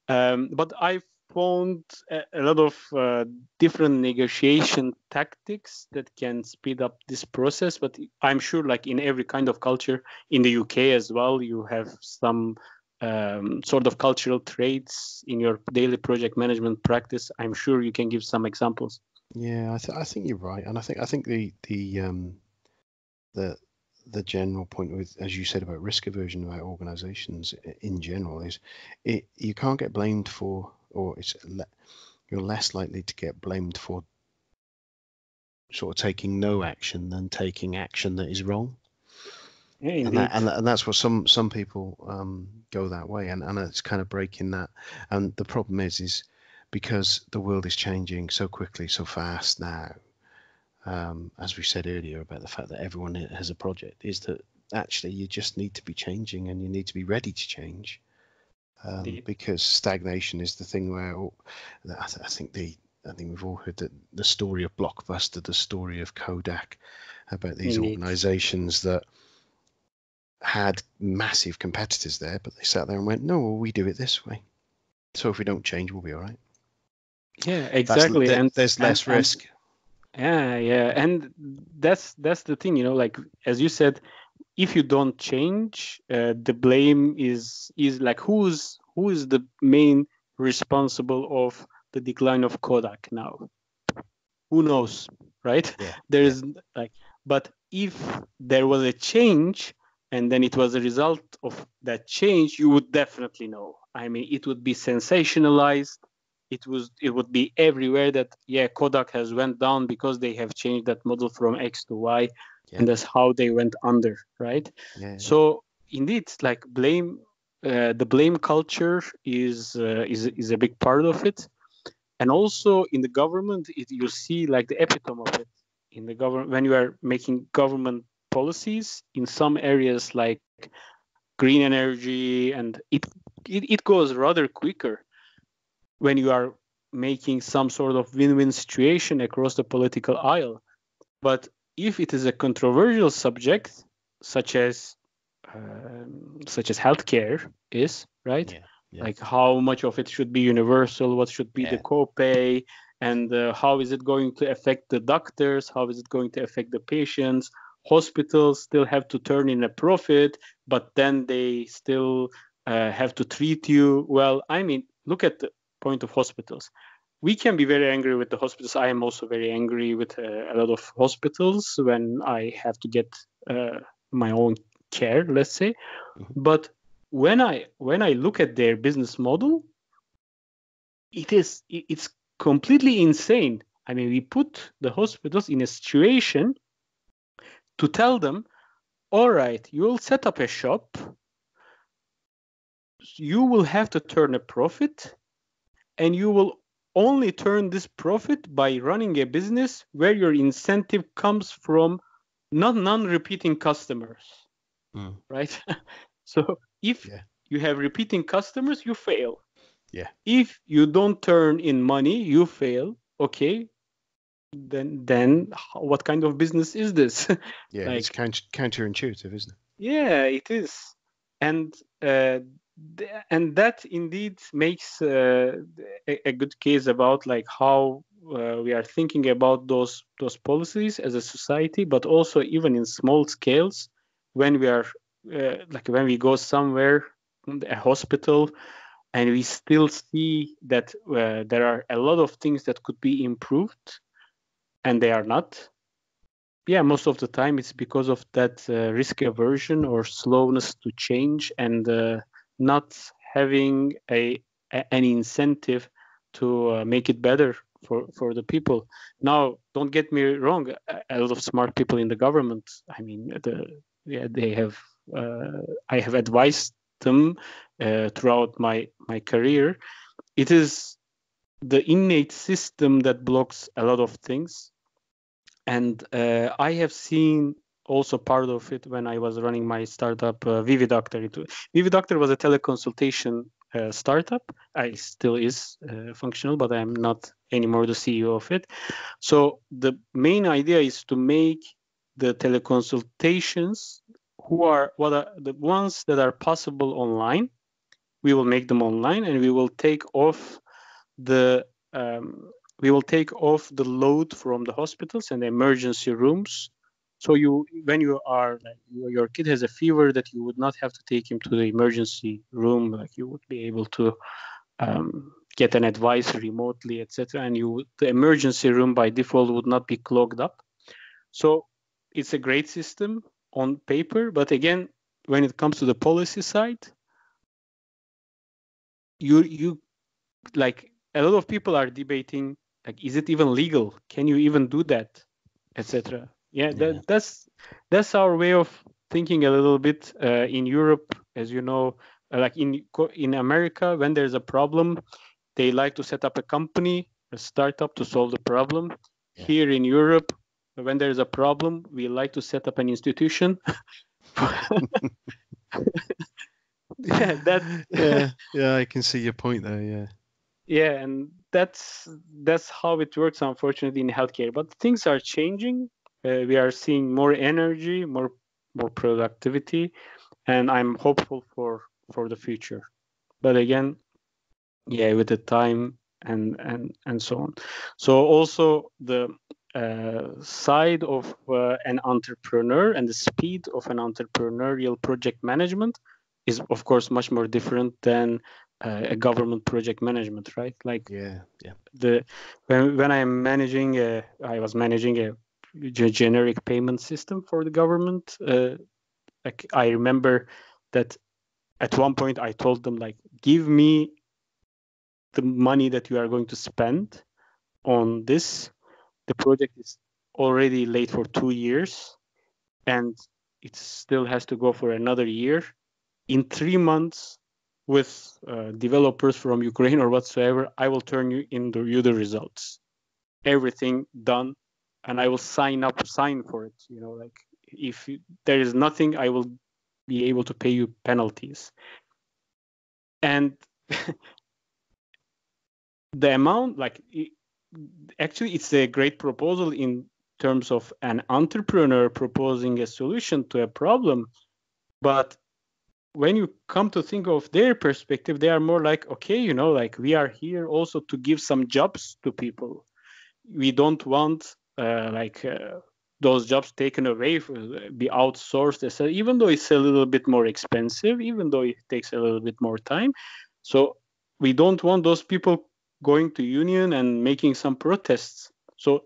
[SPEAKER 3] But I found a lot of different negotiation tactics that can speed up this process. But I'm sure, like in every kind of culture, in the UK as well, you have some sort of cultural traits in your daily project management practice. I'm sure you can give some examples.
[SPEAKER 2] Yeah, I think you're right, and I think the general point with, as you said, about risk aversion about organizations in general is you can't get blamed for, or you're less likely to get blamed for sort of taking no action than taking action that is wrong.
[SPEAKER 3] Yeah,
[SPEAKER 2] and that's what some people go that way, and it's kind of breaking that. And the problem is because the world is changing so quickly, so fast now, as we said earlier about the fact that everyone has a project, is that actually you just need to be changing, and you need to be ready to change, because stagnation is the thing where I think we've all heard the story of Blockbuster, the story of Kodak, about these organizations that had massive competitors there, but they sat there and went, no, well, we do it this way, so if we don't change, we'll be all right.
[SPEAKER 3] Yeah, exactly.
[SPEAKER 2] There's less risk.
[SPEAKER 3] Yeah, and that's the thing, like as you said, if you don't change, the blame is like who is the main responsible of the decline of Kodak now? Who knows, right?
[SPEAKER 2] Yeah.
[SPEAKER 3] But if there was a change and then it was a result of that change, you would definitely know. I mean, it would be sensationalized. It would be everywhere that Kodak has went down because they have changed that model from X to Y, and that's how they went under, right? So indeed, like the blame culture is a big part of it. And also in the government, you see like the epitome of it in the government when you are making government policies in some areas like green energy, and it goes rather quicker when you are making some sort of win-win situation across the political aisle. But if it is a controversial subject, such as healthcare is, right? Like how much of it should be universal, what should be the copay, and how is it going to affect the doctors, how is it going to affect the patients. Hospitals still have to turn in a profit, but then they still have to treat you well. I mean, look at the point of hospitals. We can be very angry with the hospitals. I am also very angry with a lot of hospitals when I have to get my own care, let's say. But when I look at their business model, it's completely insane. I mean, we put the hospitals in a situation to tell them, all right, you will set up a shop, you will have to turn a profit, and you will only turn this profit by running a business where your incentive comes from not non-repeating customers. right? So if you have repeating customers, you fail.
[SPEAKER 2] Yeah.
[SPEAKER 3] If you don't turn in money, you fail. Okay, then what kind of business is this?
[SPEAKER 2] Yeah,
[SPEAKER 3] Like,
[SPEAKER 2] it's counterintuitive, isn't it?
[SPEAKER 3] yeah, it is, and and that indeed makes a good case about like how we are thinking about those policies as a society, but also even in small scales when we are like when we go somewhere, a hospital, and we still see that there are a lot of things that could be improved, and they are not. Yeah, most of the time it's because of that risk aversion or slowness to change, and not having an incentive to make it better for the people. Now, don't get me wrong, a lot of smart people in the government, I mean, they have I have advised them throughout my career. It is the innate system that blocks a lot of things. And I have seen also part of it when I was running my startup, Vividoctor. Vividoctor was a teleconsultation startup. I still is functional, but I'm not anymore the CEO of it. So the main idea is to make the teleconsultations what are the ones that are possible online. We will make them online, and we will take off the load from the hospitals and the emergency rooms. So when you are like, your kid has a fever, that you would not have to take him to the emergency room. Like, you would be able to get an advice remotely, etc. And the emergency room by default would not be clogged up. So it's a great system on paper, but again, when it comes to the policy side, you like, a lot of people are debating, like, is it even legal? Can you even do that, etc. Yeah, that's our way of thinking a little bit in Europe, as you know. Like in America, when there's a problem, they like to set up a company, a startup, to solve the problem.
[SPEAKER 2] Yeah.
[SPEAKER 3] Here in Europe, when there's a problem, we like to set up an institution.
[SPEAKER 2] Yeah, I can see your point there. Yeah.
[SPEAKER 3] Yeah, and that's how it works, unfortunately, in healthcare. But things are changing. We are seeing more energy, more productivity, and I'm hopeful for the future. But again, yeah, with the time and so on. So also the side of an entrepreneur and the speed of an entrepreneurial project management is, of course, much more different than a government project management, right? Like, when I'm managing, I was managing a generic payment system for the government. Like, I remember that at one point I told them, like, give me the money that you are going to spend on this. The project is already late for 2 years, and it still has to go for another year. In 3 months, with developers from Ukraine or whatsoever, I will turn you the results. Everything done, and I will sign for it. You know, like, if there is nothing, I will be able to pay you penalties. And the amount, like, actually, it's a great proposal in terms of an entrepreneur proposing a solution to a problem. But when you come to think of their perspective, they are more like, okay, you know, like, we are here also to give some jobs to people. We don't want those jobs taken away, be outsourced, etc. Even though it's a little bit more expensive, even though it takes a little bit more time. So we don't want those people going to union and making some protests. So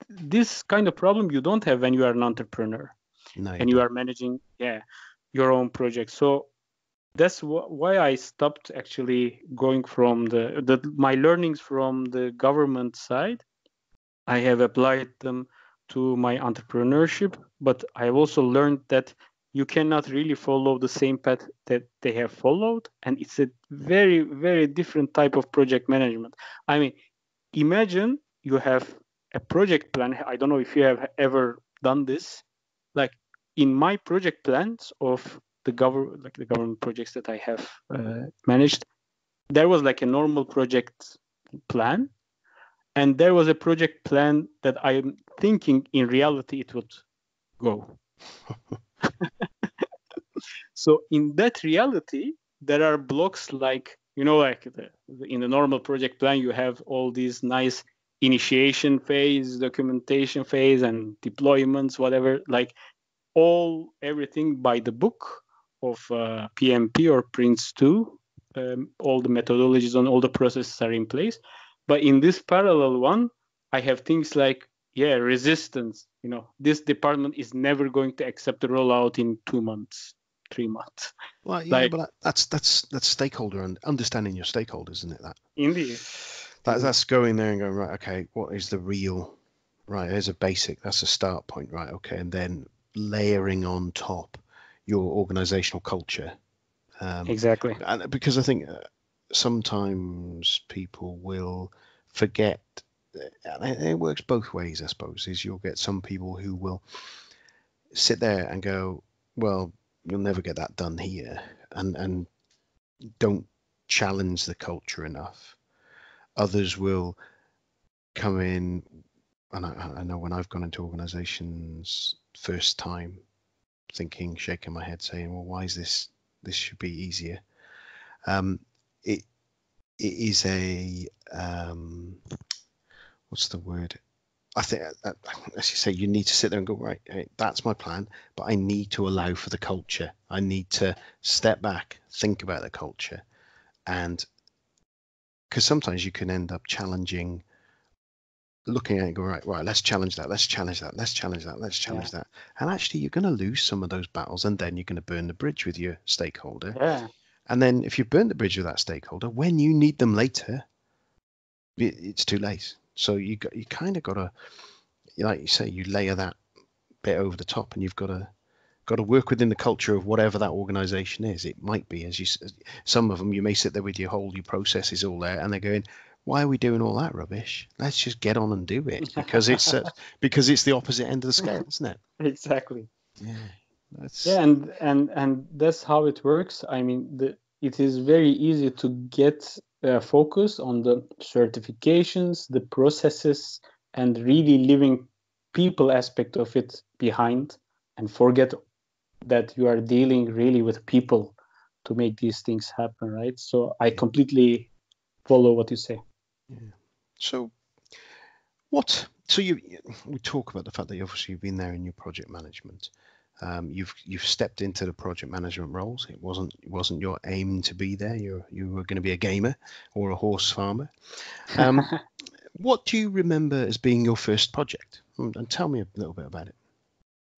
[SPEAKER 3] this kind of problem you don't have when you are an entrepreneur and you are managing your own project. So that's why I stopped actually going from my learnings from the government side. I have applied them to my entrepreneurship, but I've also learned that you cannot really follow the same path that they have followed, and it's a very, very different type of project management. I mean, imagine you have a project plan. I don't know if you have ever done this. Like, in my project plans of the government projects that I have managed, there was like a normal project plan, and there was a project plan that I'm thinking in reality it would go. So in that reality, there are blocks like, like in the normal project plan, you have all these nice initiation phase, documentation phase, and deployments, whatever, like everything by the book of PMP or Prince2. All the methodologies and all the processes are in place. But in this parallel one, I have things like, resistance. This department is never going to accept the rollout in 2 months. 3 months.
[SPEAKER 2] Well, yeah, but that's stakeholder and understanding your stakeholders, isn't it? That
[SPEAKER 3] Indeed.
[SPEAKER 2] That's going there and going, right, okay, what is the real, right? There's a basic, that's a start point, right? Okay, and then layering on top your organizational culture.
[SPEAKER 3] Exactly.
[SPEAKER 2] And because I think sometimes people will forget, and it works both ways, I suppose, is you'll get some people who will sit there and go, well, you'll never get that done here, and don't challenge the culture enough. Others will come in, and I know when I've gone into organizations first time, thinking, shaking my head, saying, well, why is this should be easier. It is a what's the word? I think, as you say, you need to sit there and go, right, hey, that's my plan, but I need to allow for the culture. I need to step back, think about the culture. And because sometimes you can end up challenging, looking at it and go, right, let's challenge that, let's challenge that, let's challenge that, let's challenge that. And actually, you're going to lose some of those battles, and then you're going to burn the bridge with your stakeholder.
[SPEAKER 3] Yeah.
[SPEAKER 2] And then if you burn the bridge with that stakeholder, when you need them later, it's too late. So you kind of got to, like you say, you layer that bit over the top, and you've got to work within the culture of whatever that organization is. It might be, as you said, some of them you may sit there with your processes all there, and they're going, why are we doing all that rubbish? Let's just get on and do it, because it's the opposite end of the scale, isn't it?
[SPEAKER 3] Exactly.
[SPEAKER 2] Yeah.
[SPEAKER 3] And that's how it works. I mean, it is very easy to get focus on the certifications, the processes, and really living people aspect of it behind, and forget that you are dealing really with people to make these things happen, right? So I completely follow what you say.
[SPEAKER 2] Yeah. So we talk about the fact that obviously you've been there in your project management. You've stepped into the project management roles. It wasn't your aim to be there. You were going to be a gamer or a horse farmer. What do you remember as being your first project? And tell me a little bit about it.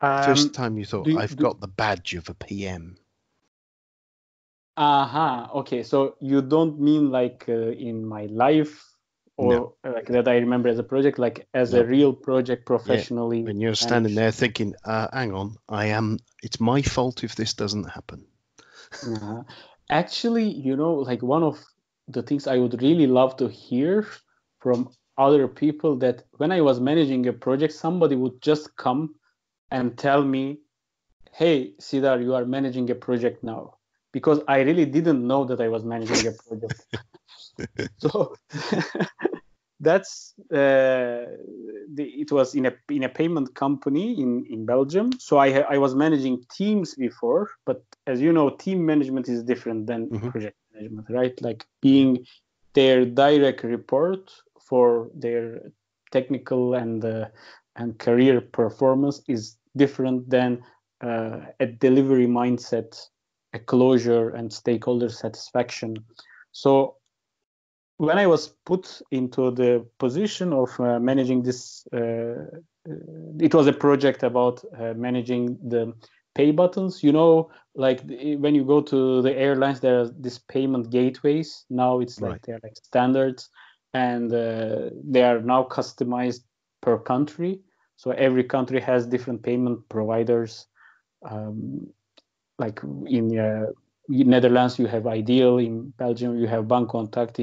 [SPEAKER 2] First time you thought, I've got the badge of a PM.
[SPEAKER 3] Okay, so you don't mean like in my life, or like that I remember as a project, like as a real project professionally.
[SPEAKER 2] Yeah. When you're standing there thinking, hang on, it's my fault if this doesn't happen.
[SPEAKER 3] Actually, like one of the things I would really love to hear from other people, that when I was managing a project, somebody would just come and tell me, hey, Sidar, you are managing a project now. Because I really didn't know that I was managing a project. So that's it was in a payment company in Belgium. So I was managing teams before, but as you know, team management is different than project management, right? Like being their direct report for their technical and career performance is different than a delivery mindset, a closure, and stakeholder satisfaction. So when I was put into the position of managing this, it was a project about managing the pay buttons. Like when you go to the airlines, there are these payment gateways. Now it's like they're like standards, and they are now customized per country. So every country has different payment providers. Like in Netherlands, you have Ideal. In Belgium, you have Bancontact.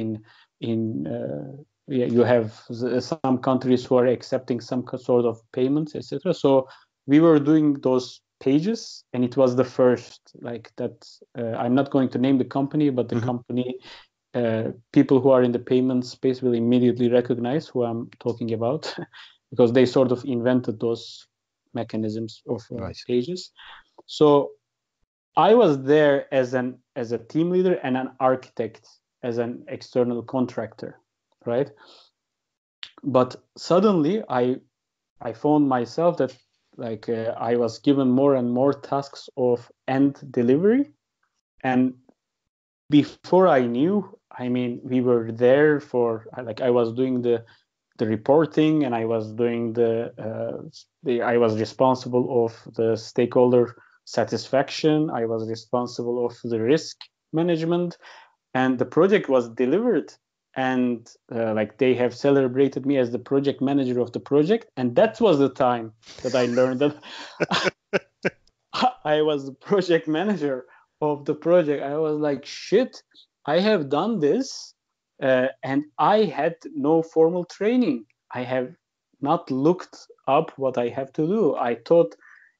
[SPEAKER 3] You have some countries who are accepting some sort of payments, etc. So we were doing those pages, and it was the first like that. I'm not going to name the company, but the company, people who are in the payment space will immediately recognize who I'm talking about because they sort of invented those mechanisms of pages. So I was there as a team leader and an architect, as an external contractor, right? But suddenly I found myself that like I was given more and more tasks of end delivery, and before I knew, I mean, we were there for like I was doing the reporting, and I was doing I was responsible of the stakeholder satisfaction. I was responsible of the risk management, and the project was delivered. And like they have celebrated me as the project manager of the project, and that was the time that I learned that I was the project manager of the project. I was like, shit, I have done this, and I had no formal training. I have not looked up what I have to do. I thought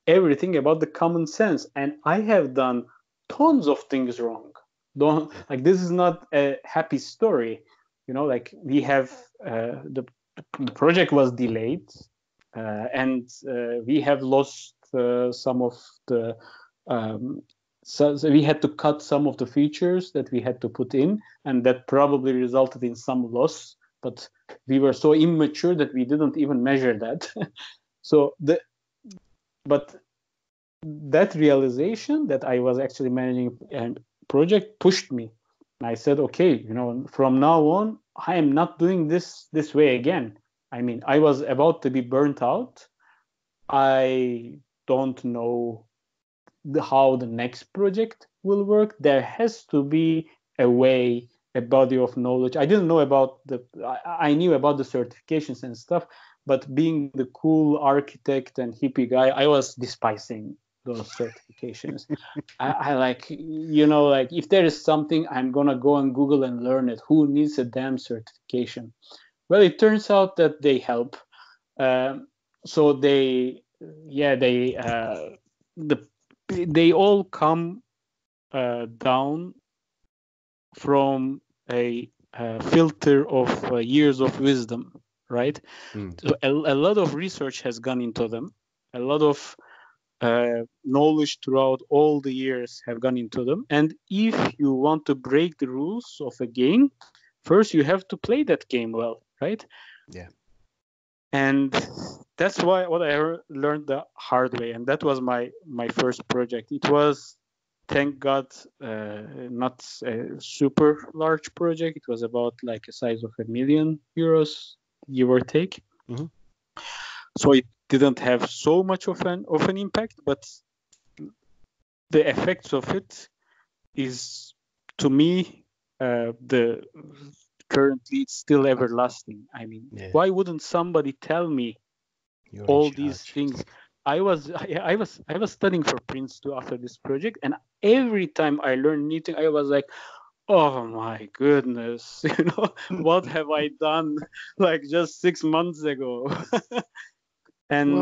[SPEAKER 3] everything about the common sense, and I have done tons of things wrong. Don't like this is not a happy story, you know. Like we have the project was delayed, and we have lost some of the so we had to cut some of the features that we had to put in, and that probably resulted in some loss, but we were so immature that we didn't even measure that. So but that realization that I was actually managing a project pushed me. And I said, okay, you know, from now on, I am not doing this way again. I mean, I was about to be burnt out. I don't know how the next project will work. There has to be a way, a body of knowledge. I didn't know about I knew about the certifications and stuff, but being the cool architect and hippie guy, I was despising those certifications. I like, you know, like if there is something, I'm gonna go on Google and learn it. Who needs a damn certification? Well, it turns out that they help. So they all come down from a filter of years of wisdom, right? So a lot of research has gone into them. A lot of knowledge throughout all the years have gone into them. And if you want to break the rules of a game, first you have to play that game well, right?
[SPEAKER 2] Yeah.
[SPEAKER 3] And that's what I learned the hard way. And that was my first project. It was, thank God, not a super large project. It was about like a size of €1 million, give or take.
[SPEAKER 2] Mm-hmm.
[SPEAKER 3] So it didn't have so much of an impact, but the effects of it is, to me, currently it's still everlasting. I mean, why wouldn't somebody tell me all these things? I was studying for Prince 2 after this project, and every time I learned new thing, I was like, oh my goodness, you know, what have I done like just 6 months ago? And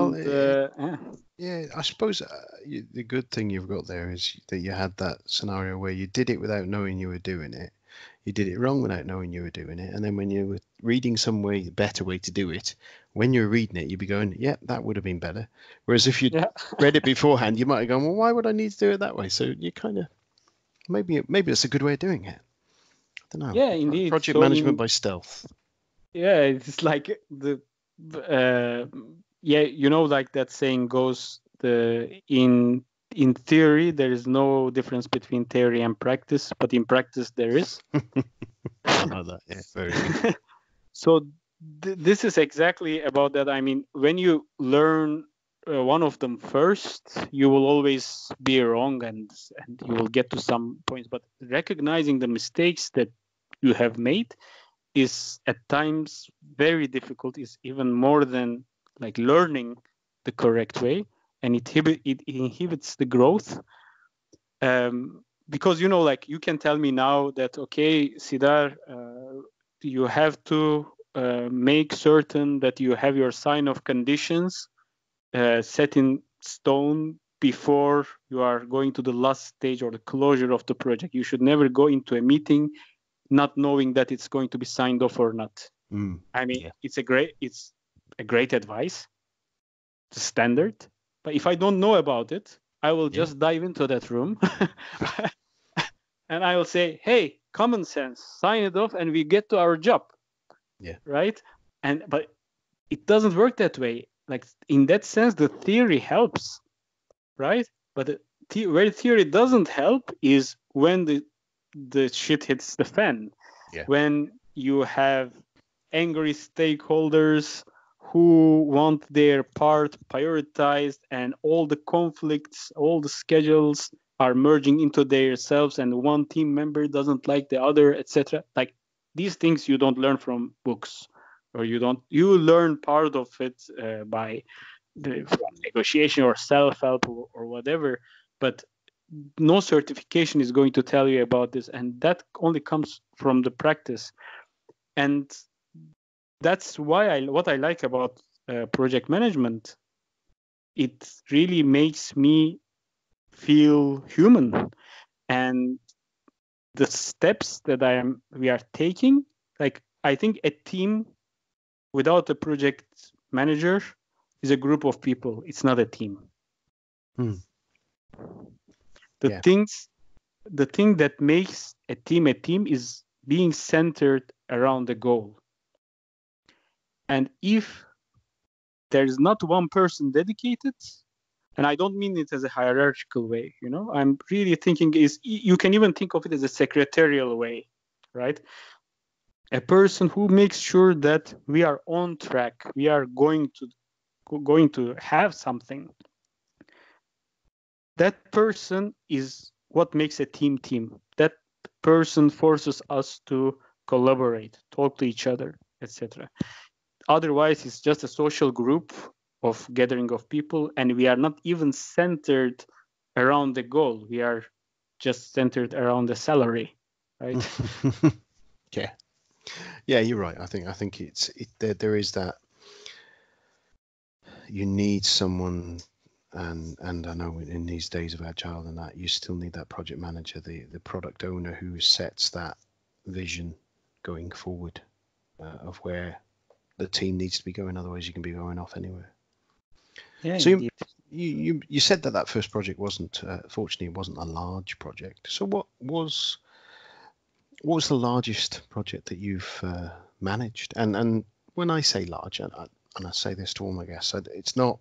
[SPEAKER 2] I suppose the good thing you've got there is that you had that scenario where you did it without knowing you were doing it. You did it wrong without knowing you were doing it. And then when you were reading some better way to do it, when you're reading it, you'd be going, yeah, that would have been better. Whereas if you'd read it beforehand, you might have gone, well, why would I need to do it that way? So you kind of, maybe it's a good way of doing it. I don't know.
[SPEAKER 3] Yeah, indeed.
[SPEAKER 2] Project management by stealth.
[SPEAKER 3] Yeah, it's like you know, like that saying goes, in theory there is no difference between theory and practice, but in practice there is.
[SPEAKER 2] I know that. Yeah, very good.
[SPEAKER 3] So this is exactly about that. I mean, when you learn one of them first, you will always be wrong, and you will get to some points. But recognizing the mistakes that you have made is at times very difficult. Is even more than like learning the correct way, and it inhibits the growth. Because, you know, like you can tell me now that, okay, Sidar, you have to make certain that you have your sign of conditions set in stone before you are going to the last stage or the closure of the project. You should never go into a meeting not knowing that it's going to be signed off or not. I mean,
[SPEAKER 2] yeah.
[SPEAKER 3] it's a great advice, the standard. But if I don't know about it, I will just dive into that room and I will say, hey, common sense, sign it off and we get to our job.
[SPEAKER 2] Yeah.
[SPEAKER 3] Right? But it doesn't work that way. Like in that sense, the theory helps, right? But where theory doesn't help is when the shit hits the fan.
[SPEAKER 2] Yeah.
[SPEAKER 3] When you have angry stakeholders who want their part prioritized and all the conflicts, all the schedules are merging into themselves and one team member doesn't like the other, etc. Like these things you don't learn from books, or you learn part of it by from negotiation or self-help or whatever, but no certification is going to tell you about this, and that only comes from the practice. And that's why what I like about project management. It really makes me feel human, and the steps that we are taking. Like I think a team without a project manager is a group of people. It's not a team. The thing that makes a team is being centered around the goal. And if there's not one person dedicated, and I don't mean it as a hierarchical way, I'm really thinking you can even think of it as a secretarial way, right? A person who makes sure that we are on track, we are going to have something. That person is what makes a team. That person forces us to collaborate, talk to each other, etc. Otherwise, it's just a social group of gathering of people, and we are not even centered around the goal. We are just centered around the salary, right?
[SPEAKER 2] Yeah, you're right. I think there is that. You need someone, and I know in these days of agile and that, you still need that project manager, the product owner who sets that vision going forward of where the team needs to be going. Otherwise, you can be going off anywhere.
[SPEAKER 3] Yeah.
[SPEAKER 2] So you said that first project wasn't, fortunately, it wasn't a large project. So what was the largest project that you've managed? And when I say large, and I say this to all my guests, it's not.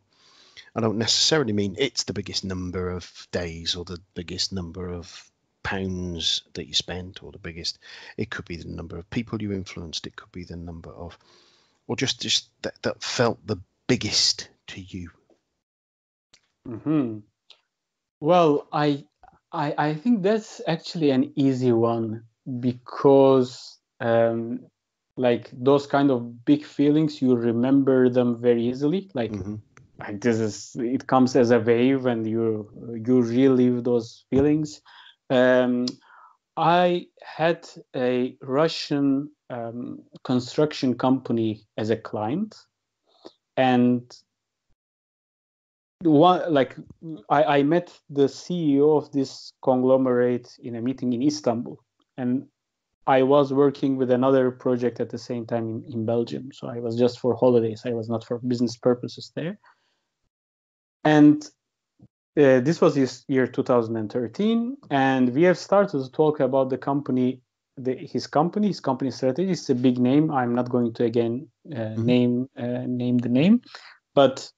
[SPEAKER 2] I don't necessarily mean it's the biggest number of days or the biggest number of pounds that you spent, or the biggest. It could be the number of people you influenced. It could be the number of, or just that felt the biggest to you.
[SPEAKER 3] Mm-hmm. Well, I think that's actually an easy one, because like those kind of big feelings, you remember them very easily. Like it comes as a wave, and you relive those feelings. I had a Russian construction company as a client, and I met the CEO of this conglomerate in a meeting in Istanbul, and I was working with another project at the same time in Belgium. So I was just for holidays. I was not for business purposes there. And this was year 2013, and we have started to talk about the company, his company strategy. It's a big name. I'm not going to again name the name, but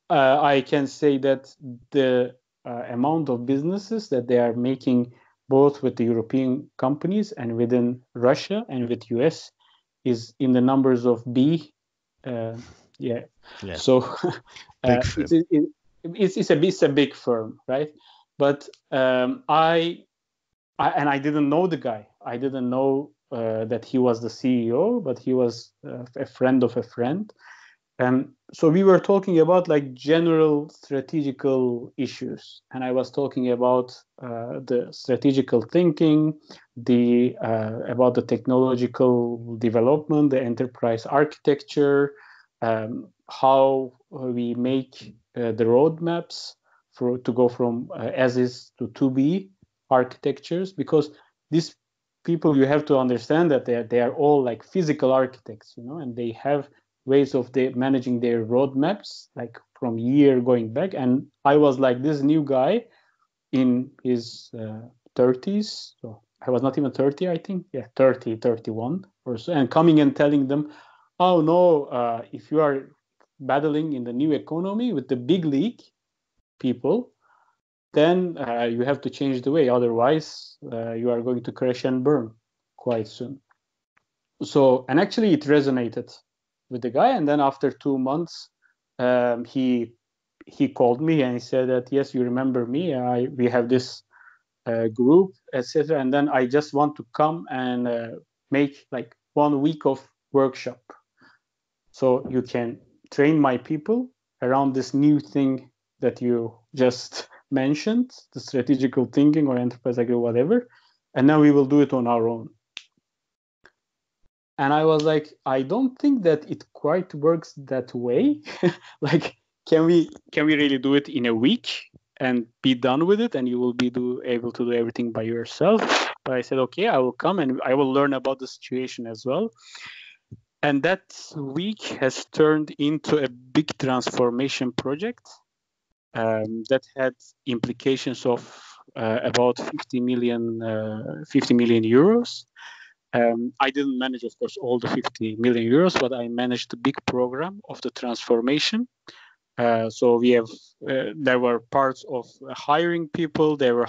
[SPEAKER 3] I can say that the amount of businesses that they are making, both with the European companies and within Russia and with US, is in the numbers of B. So
[SPEAKER 2] big firm.
[SPEAKER 3] It's a big firm, right? But I didn't know the guy. I didn't know that he was the CEO, but he was a friend of a friend. So we were talking about like general strategical issues, and I was talking about the strategical thinking, about the technological development, the enterprise architecture, how we make the roadmaps to go from as is to be architectures, because these people, you have to understand that they are all like physical architects, and they have ways of managing their roadmaps like from year going back. And I was like this new guy in his 30s, so I was not even 30, I think, 30, 31 or so, and coming and telling them, oh no, if you are battling in the new economy with the big league people, then you have to change the way, otherwise you are going to crash and burn quite soon. So, and actually it resonated with the guy, and then after 2 months he called me and he said that, yes, you remember me, we have this group, etc. And then I just want to come and make like 1 week of workshop, so you can train my people around this new thing that you just mentioned, the strategical thinking or enterprise agile, whatever, and now we will do it on our own. And I was like, I don't think that it quite works that way. Like, can we really do it in a week and be done with it, and you will be able to do everything by yourself? But I said, okay, I will come and I will learn about the situation as well. And that week has turned into a big transformation project that had implications of about 50 million euros. I didn't manage, of course, all the 50 million euros, but I managed the big program of the transformation. So we have, there were parts of hiring people, there were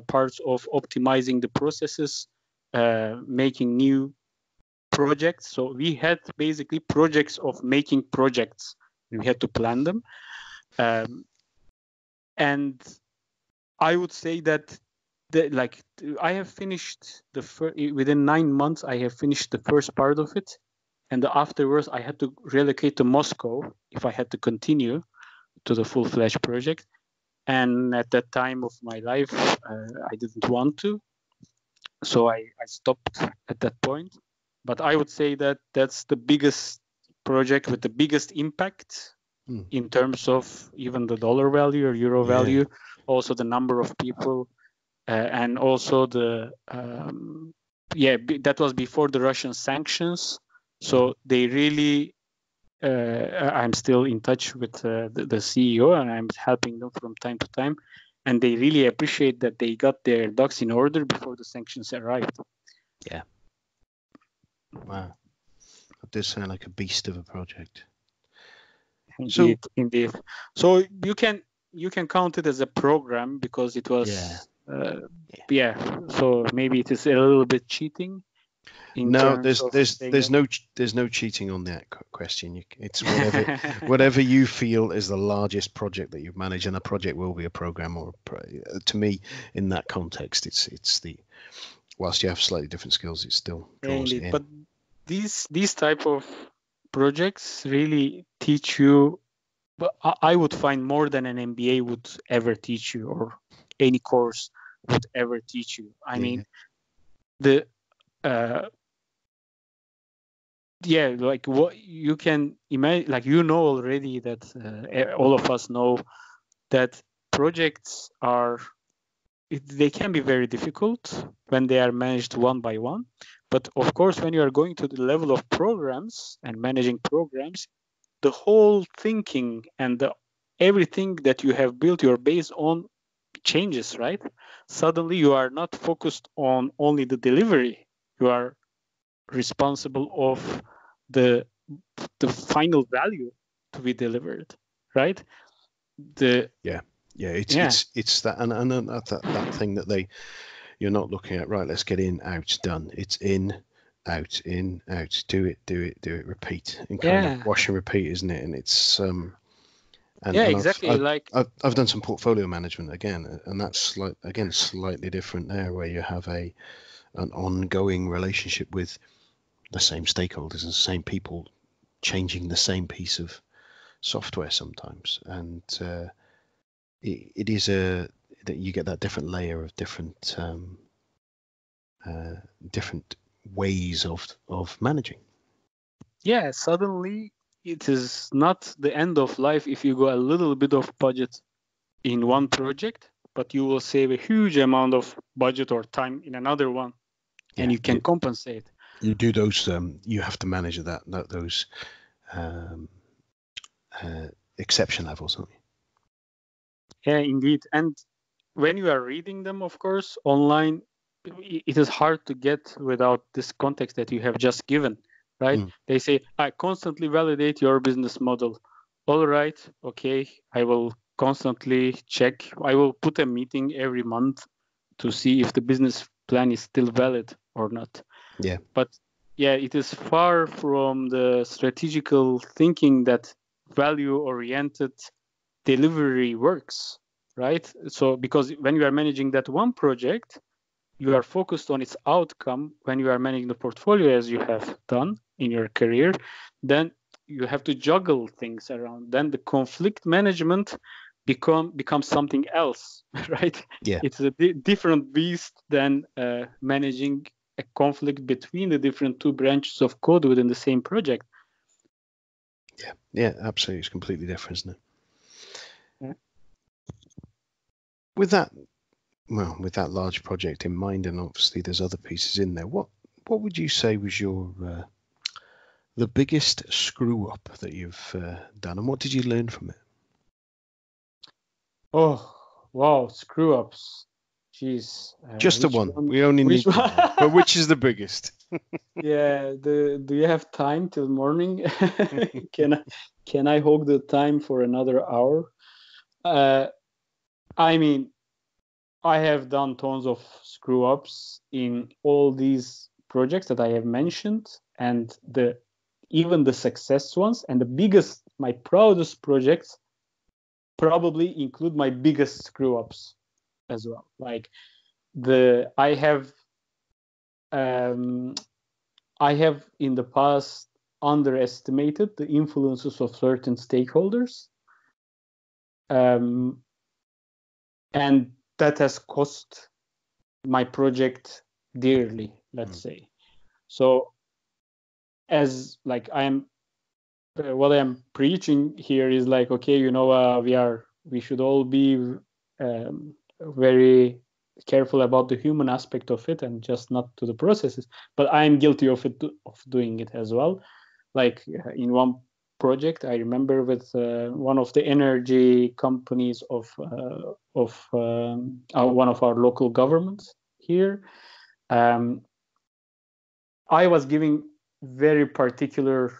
[SPEAKER 3] parts of optimizing the processes, making new projects. So we had basically projects of making projects. We had to plan them. And I would say that I have finished within 9 months, I have finished the first part of it. And afterwards, I had to relocate to Moscow if I had to continue to the full-fledged project. And at that time of my life, I didn't want to. So I stopped at that point. But I would say that that's the biggest project with the biggest impact in terms of even the dollar value or euro value, also the number of people, and also that was before the Russian sanctions. So they really, I'm still in touch with the CEO, and I'm helping them from time to time. And they really appreciate that they got their ducks in order before the sanctions arrived.
[SPEAKER 2] Yeah. Wow. That does sound like a beast of a project.
[SPEAKER 3] Indeed. So you can count it as a program because it was so maybe it is a little bit cheating.
[SPEAKER 2] No, there's no cheating on that question. It's whatever you feel is the largest project that you've managed, and a project will be a program or to me in that context, it's the, whilst you have slightly different skills, it still draws it in.
[SPEAKER 3] But these type of projects really teach you, but I would find more than an MBA would ever teach you, or any course would ever teach you. I mean, the like what you can imagine, like already that all of us know that projects they can be very difficult when they are managed one by one. But of course, when you are going to the level of programs and managing programs, the whole thinking and everything that you have built your base on changes, right? Suddenly you are not focused on only the delivery. You are responsible of the final value to be delivered, right?
[SPEAKER 2] It's that and that thing that you're not looking at, right, let's get in, out, done. It's in, out, do it, repeat, and kind of wash and repeat, isn't it? And it's
[SPEAKER 3] exactly.
[SPEAKER 2] I've done some portfolio management again, and that's slightly different there, where you have an ongoing relationship with the same stakeholders and the same people changing the same piece of software sometimes, and it is that you get that different layer of different ways of managing.
[SPEAKER 3] Suddenly it is not the end of life if you go a little bit of budget in one project, but you will save a huge amount of budget or time in another one, and you can compensate.
[SPEAKER 2] You do those. You have to manage those exception levels, don't you?
[SPEAKER 3] Yeah, indeed. And when you are reading them, of course, online, it is hard to get without this context that you have just given, right? They say, I constantly validate your business model. All right, okay, I will constantly check. I will put a meeting every month to see if the business plan is still valid or not.
[SPEAKER 2] Yeah.
[SPEAKER 3] But yeah, it is far from the strategical thinking that value-oriented delivery works, right? So because when you are managing that one project, you are focused on its outcome. When you are managing the portfolio as you have done in your career, then you have to juggle things around. Then the conflict management becomes something else, right?
[SPEAKER 2] Yeah.
[SPEAKER 3] It's a different beast than managing a conflict between the different two branches of code within the same project.
[SPEAKER 2] Yeah, absolutely. It's completely different, isn't it?
[SPEAKER 3] Yeah.
[SPEAKER 2] With that large project in mind, and obviously there's other pieces in there, what would you say was your the biggest screw up that you've done, and what did you learn from it?
[SPEAKER 3] Oh, wow, screw ups. Jeez.
[SPEAKER 2] Just the one. We only need
[SPEAKER 3] one?
[SPEAKER 2] one. But which is the biggest?
[SPEAKER 3] Yeah, do you have time till morning? Can I hold the time for another hour? I mean, I have done tons of screw ups in all these projects that I have mentioned, and even the success ones, and my proudest projects probably include my biggest screw ups as well. Like I have in the past underestimated the influences of certain stakeholders, and that has cost my project dearly, let's say. So as like what I'm preaching here is like, okay, we should all be very careful about the human aspect of it and just not to the processes. But I'm guilty of doing it as well. Like in one project, I remember with one of the energy companies of one of our local governments here. I was giving very particular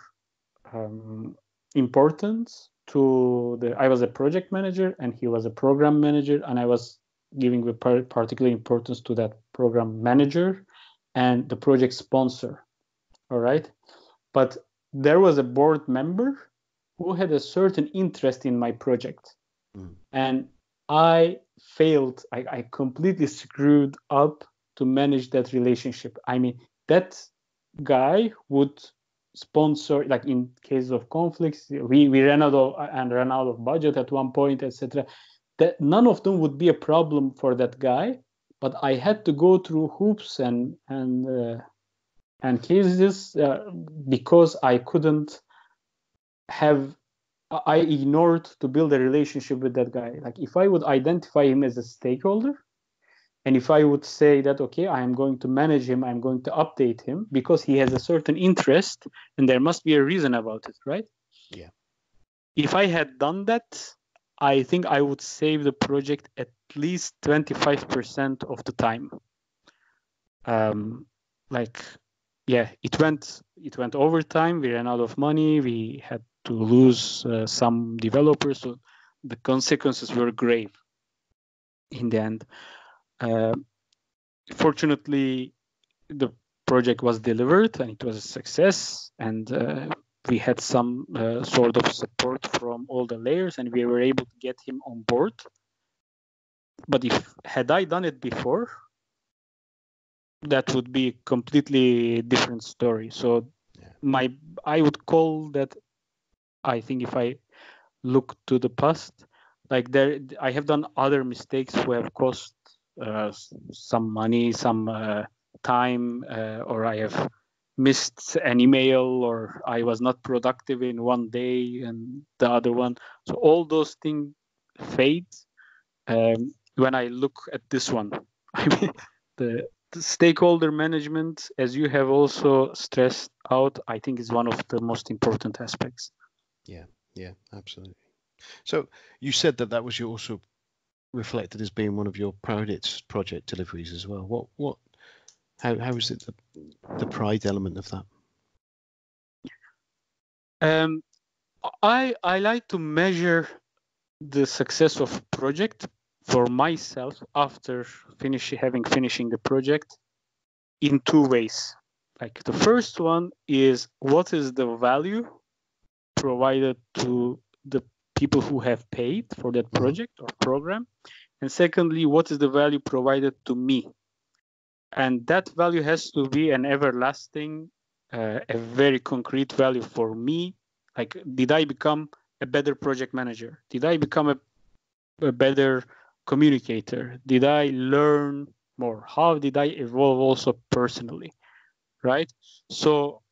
[SPEAKER 3] importance to I was a project manager and he was a program manager, and I was giving the particular importance to that program manager and the project sponsor. All right. But there was a board member who had a certain interest in my project. And I failed. I completely screwed up to manage that relationship. I mean, that guy would sponsor, like in case of conflicts, we ran out of budget at one point, etc. That none of them would be a problem for that guy, but I had to go through hoops and cases because I ignored to build a relationship with that guy. Like if I would identify him as a stakeholder, and if I would say that, okay, I am going to manage him, I'm going to update him because he has a certain interest and there must be a reason about it, right?
[SPEAKER 2] Yeah.
[SPEAKER 3] If I had done that, I think I would save the project at least 25% of the time. It went over time. We ran out of money. We had to lose some developers. So the consequences were grave in the end. Fortunately, the project was delivered and it was a success, and we had some sort of support from all the layers, and we were able to get him on board. But had I done it before, that would be a completely different story. So I would call that, I think if I look to the past, like I have done other mistakes who have cost some money, some time, or I have missed an email, or I was not productive in one day and the other one. So all those things fade. when I look at this one. I mean, the stakeholder management, as you have also stressed out, I think is one of the most important aspects.
[SPEAKER 2] Yeah, absolutely. So you said that was also reflected as being one of your proudest project deliveries as well. How is it the pride element of that?
[SPEAKER 3] I like to measure the success of project for myself after finishing the project in two ways. Like the first one is what is the value provided to the people who have paid for that project or program, and secondly, what is the value provided to me? And that value has to be an everlasting, a very concrete value for me. Like, did I become a better project manager? Did I become a better communicator? Did I learn more? How did I evolve also personally? Right? So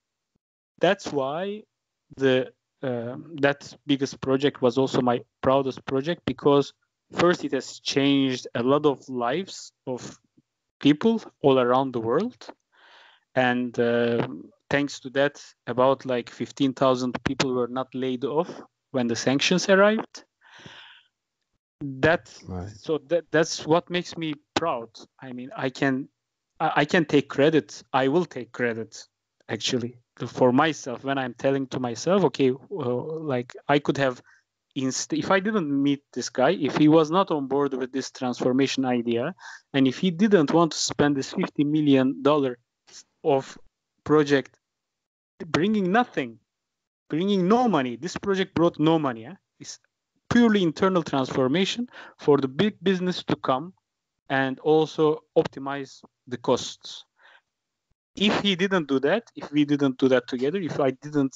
[SPEAKER 3] that's why that biggest project was also my proudest project, because first it has changed a lot of lives of people all around the world, and thanks to that, about like 15,000 people were not laid off when the sanctions arrived. That's what makes me proud. I mean, I can take credit. I will take credit actually for myself when I'm telling to myself, okay, like I could have, if I didn't meet this guy, if he was not on board with this transformation idea, and if he didn't want to spend this $50 million of project bringing no money, this project brought no money. It's purely internal transformation for the big business to come and also optimize the costs. If he didn't do that, if we didn't do that together, if I didn't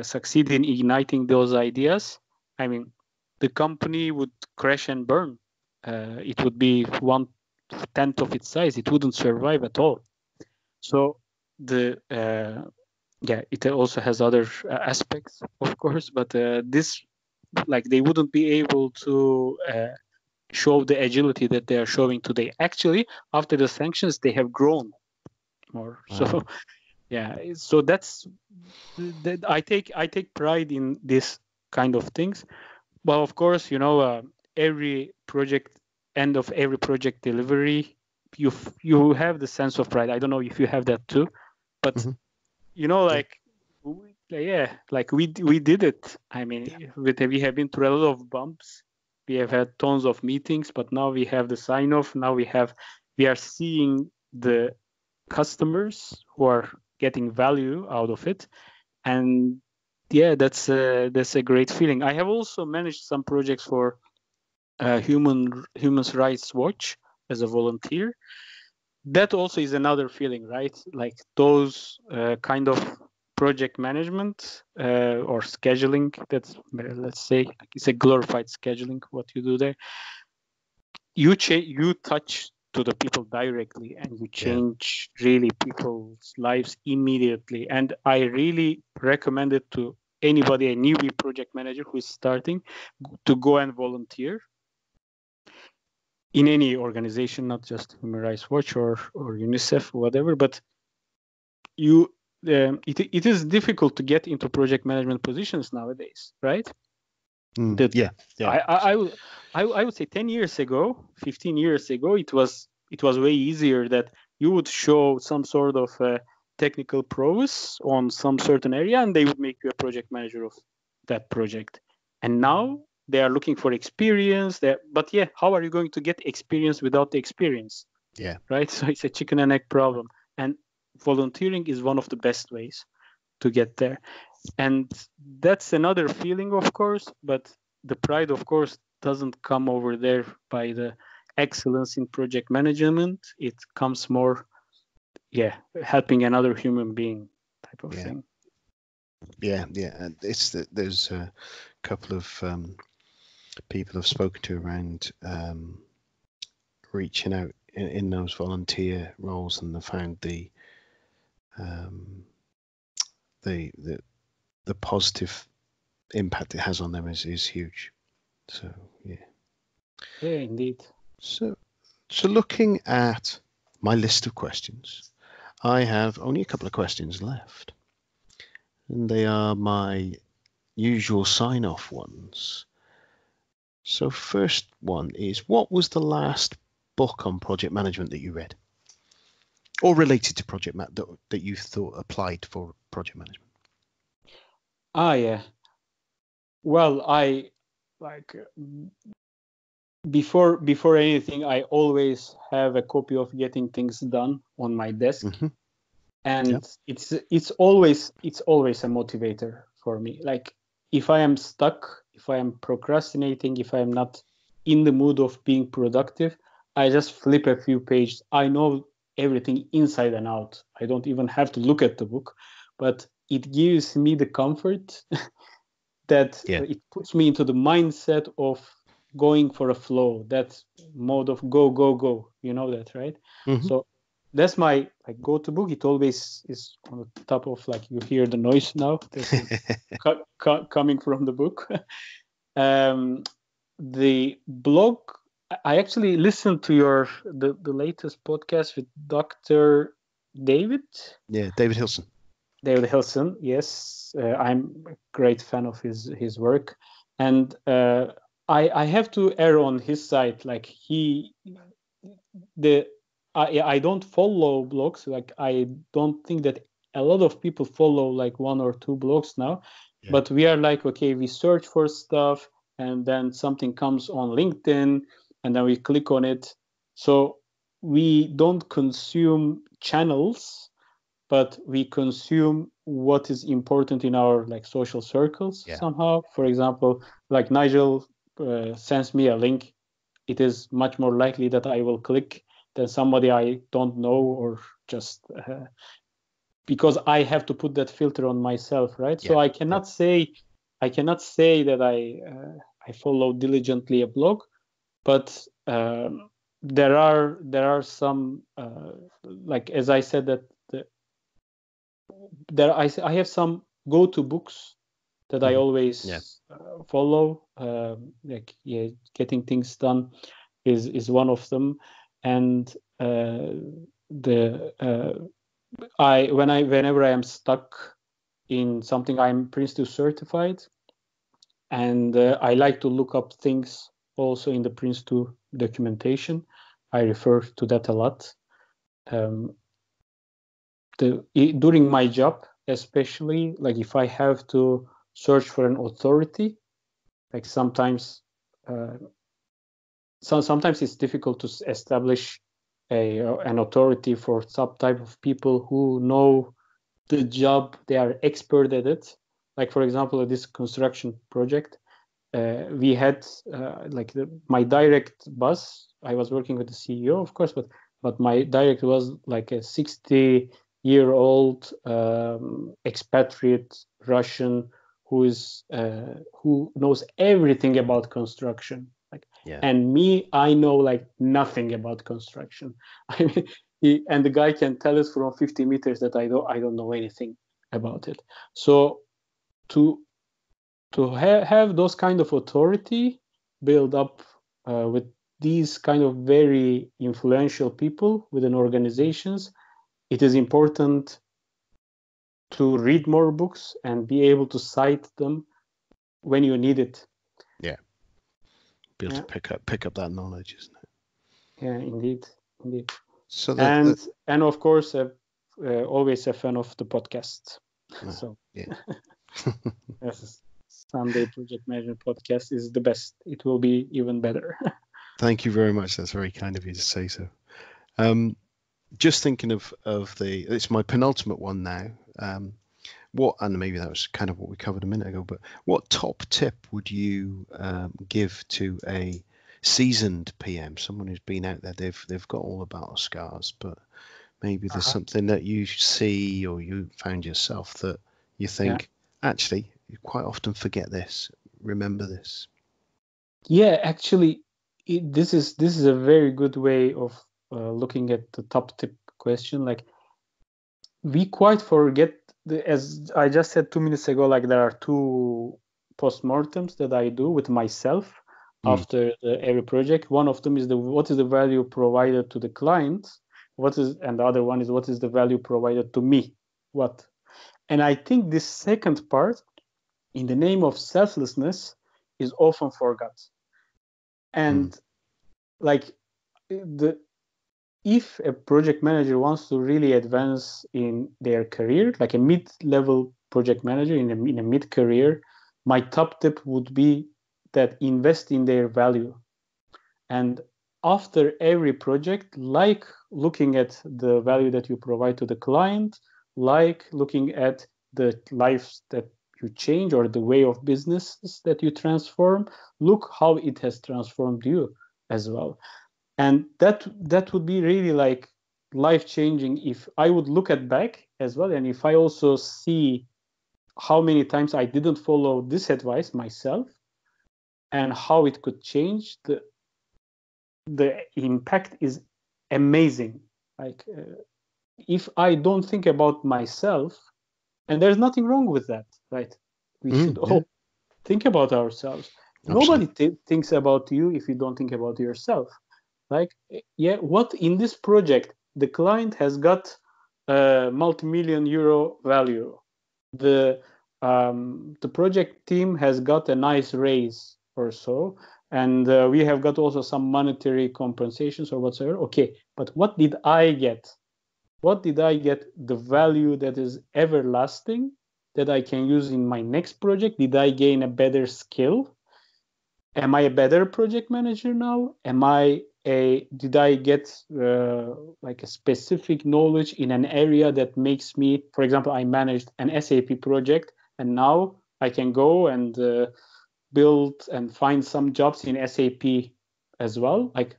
[SPEAKER 3] succeed in igniting those ideas, I mean, the company would crash and burn. It would be 1/10 of its size. It wouldn't survive at all. So it also has other aspects, of course, but this, like, they wouldn't be able to show the agility that they are showing today. Actually, after the sanctions, they have grown more. So so that's I take pride in this kind of things. But of course, every project, end of every project delivery, you have the sense of pride. I don't know if you have that too, but like we did it. I mean, we have been through a lot of bumps. We have had tons of meetings, but now we have the sign off. Now we are seeing the customers who are getting value out of it, and that's a great feeling. I have also managed some projects for Human Rights Watch as a volunteer. That also is another feeling, right? Like those kind of project management or scheduling. That's, let's say, it's a glorified scheduling. What you do there, you touch to the people directly, and you change really people's lives immediately. And I really recommend it to anybody, a newbie project manager who is starting, to go and volunteer in any organization, not just Human Rights Watch or UNICEF, whatever. But it is difficult to get into project management positions nowadays, right? I would say 10 years ago, 15 years ago, it was way easier that you would show some sort of technical prowess on some certain area, and they would make you a project manager of that project. And now they are looking for experience. But how are you going to get experience without the experience?
[SPEAKER 2] Yeah.
[SPEAKER 3] Right. So it's a chicken and egg problem. And volunteering is one of the best ways to get there. And that's another feeling, of course, but the pride, of course, doesn't come over there by the excellence in project management. It comes more, helping another human being type of thing.
[SPEAKER 2] Yeah. And there's a couple of people I've spoken to around reaching out in those volunteer roles, and they found the positive impact it has on them is huge. So
[SPEAKER 3] Yeah, indeed.
[SPEAKER 2] So looking at my list of questions, I have only a couple of questions left, and they are my usual sign-off ones. So first one is, what was the last book on project management that you read, or related to project that you thought applied for project management?
[SPEAKER 3] Yeah. Well, I like before anything, I always have a copy of Getting Things Done on my desk, and it's always a motivator for me. Like if I am stuck, if I am procrastinating, if I am not in the mood of being productive, I just flip a few pages. I know everything inside and out. I don't even have to look at the book, but it gives me the comfort that it puts me into the mindset of going for a flow, that mode of go, go, go. You know that, right? So that's my go-to book. It always is on the top of, like, you hear the noise now. This is coming from the book. The blog, I actually listened to the latest podcast with Dr. David.
[SPEAKER 2] Yeah, David Hilson.
[SPEAKER 3] David Hilson, yes, I'm a great fan of his work, and I have to err on his side. Like I don't follow blogs. Like I don't think that a lot of people follow like one or two blogs now, but we are like, okay, we search for stuff, and then something comes on LinkedIn, and then we click on it. So we don't consume channels, but we consume what is important in our like social circles somehow. For example, like Nigel sends me a link, it is much more likely that I will click than somebody I don't know, or just because I have to put that filter on myself, right? So I cannot say that I follow diligently a blog, but there are some like, as I said, that I have some go-to books that I always follow. Like Getting Things Done is one of them, and whenever I am stuck in something, I'm Prince2 certified, and I like to look up things also in the Prince2 documentation. I refer to that a lot. During my job, especially, like if I have to search for an authority, like sometimes it's difficult to establish an authority for some type of people who know the job, they are expert at it. Like for example, at this construction project, we had my direct boss. I was working with the CEO, of course, but my direct was like a 60-year-old expatriate Russian who knows everything about construction. And me, I know like nothing about construction. I mean, and the guy can tell us from 50 meters that I don't know anything about it. So to have those kind of authority build up with these kind of very influential people within organizations, it is important to read more books and be able to cite them when you need it.
[SPEAKER 2] Yeah. Be able to pick up that knowledge, isn't it?
[SPEAKER 3] Yeah, indeed.
[SPEAKER 2] So
[SPEAKER 3] and of course, always a fan of the podcast. So yes, Sunday Project Management podcast is the best. It will be even better.
[SPEAKER 2] Thank you very much. That's very kind of you to say so. Just thinking of it's my penultimate one now. And maybe that was kind of what we covered a minute ago, but what top tip would you give to a seasoned PM, someone who's been out there, they've got all the battle scars, but maybe there's something that you see or you found yourself that you think, actually, you quite often forget this, remember this?
[SPEAKER 3] Yeah, actually, this is a very good way of looking at the top tip question. Like, we quite forget, as I just said 2 minutes ago, like there are 2 postmortems that I do with myself. after every project. One of them is what is the value provided to the client, and the other one is what is the value provided to me. What? And I think this second part, in the name of selflessness, is often forgot. And if a project manager wants to really advance in their career, like a mid-level project manager in a mid-career, my top tip would be that invest in their value. And after every project, like looking at the value that you provide to the client, like looking at the lives that you change or the way of businesses that you transform, look how it has transformed you as well. And that would be really like life-changing if I would look at back as well, and if I also see how many times I didn't follow this advice myself and how it could change, the impact is amazing. Like if I don't think about myself, and there's nothing wrong with that, right? We should all think about ourselves. Absolutely. Nobody thinks about you if you don't think about yourself. Like, what in this project, the client has got a multi-million euro value. The project team has got a nice raise or so, and we have got also some monetary compensations or whatsoever. Okay, but what did I get? What did I get? The value that is everlasting that I can use in my next project? Did I gain a better skill? Am I a better project manager now? Did I get like a specific knowledge in an area that makes me, for example, I managed an SAP project, and now I can go and build and find some jobs in SAP as well. Like,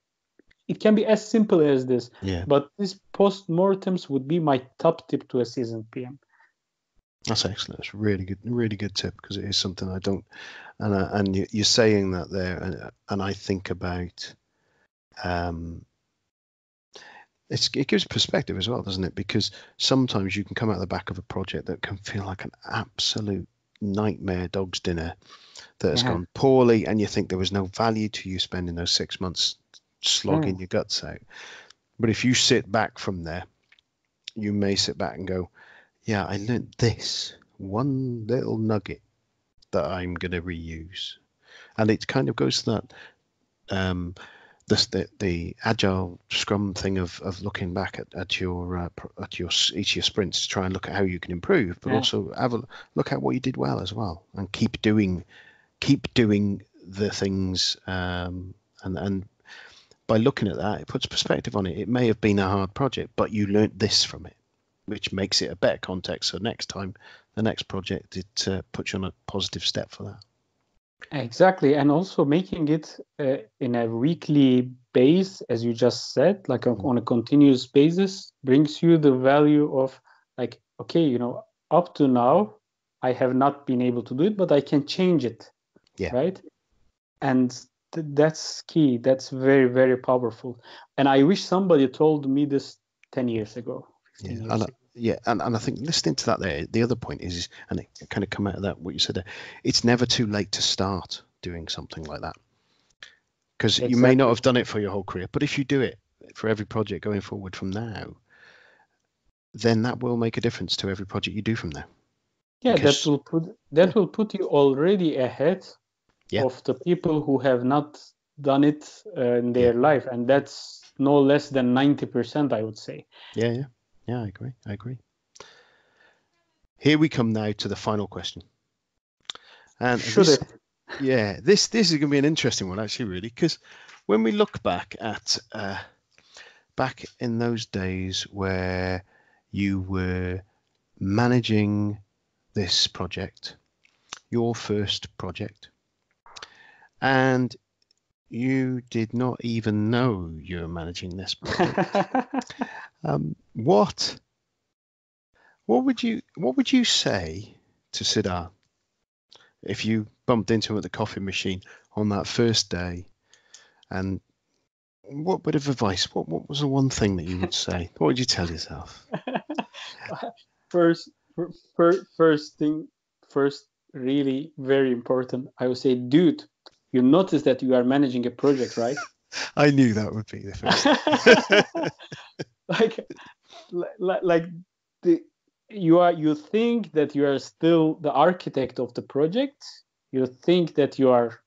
[SPEAKER 3] it can be as simple as this.
[SPEAKER 2] Yeah.
[SPEAKER 3] But these post-mortems would be my top tip to a seasoned PM.
[SPEAKER 2] That's excellent. It's really good tip, because it is something I don't. And you're saying that there, and I think about. It gives perspective as well, doesn't it? Because sometimes you can come out the back of a project that can feel like an absolute nightmare dog's dinner that has gone poorly, and you think there was no value to you spending those 6 months slogging your guts out. But if you sit back from there, you may sit back and go, yeah, I learned this one little nugget that I'm going to reuse. And it kind of goes to that the agile scrum thing of looking back at your each of your sprints to try and look at how you can improve, but also have a look at what you did well as well, and keep doing the things, and by looking at that, it puts perspective on it. It may have been a hard project, but you learnt this from it, which makes it a better context. So next time, the next project, it puts you on a positive step for that.
[SPEAKER 3] Exactly, and also making it in a weekly base, as you just said, like on a continuous basis, brings you the value of like, okay, up to now, I have not been able to do it, but I can change it, right? And that's key. That's very, very powerful. And I wish somebody told me this 10 years ago, 15 years ago.
[SPEAKER 2] Yeah, and I think listening to that there, the other point is, and it kind of come out of that, what you said there, it's never too late to start doing something like that. Because you may not have done it for your whole career, but if you do it for every project going forward from now, then that will make a difference to every project you do from there.
[SPEAKER 3] Yeah, because will put you already ahead of the people who have not done it in their life, and that's no less than 90%, I would say.
[SPEAKER 2] Yeah, I agree. Here we come now to the final question. And this is going to be an interesting one, actually, really, because when we look back at back in those days where you were managing this project, your first project, and you did not even know you were managing this project, what would you say to Sidar if you bumped into him at the coffee machine on that first day? And what bit of advice? What was the one thing that you would say? What would you tell yourself?
[SPEAKER 3] First, really very important. I would say, dude, you notice that you are managing a project, right?
[SPEAKER 2] I knew that would be the first.
[SPEAKER 3] like you think that you are still the architect of the project. You think that your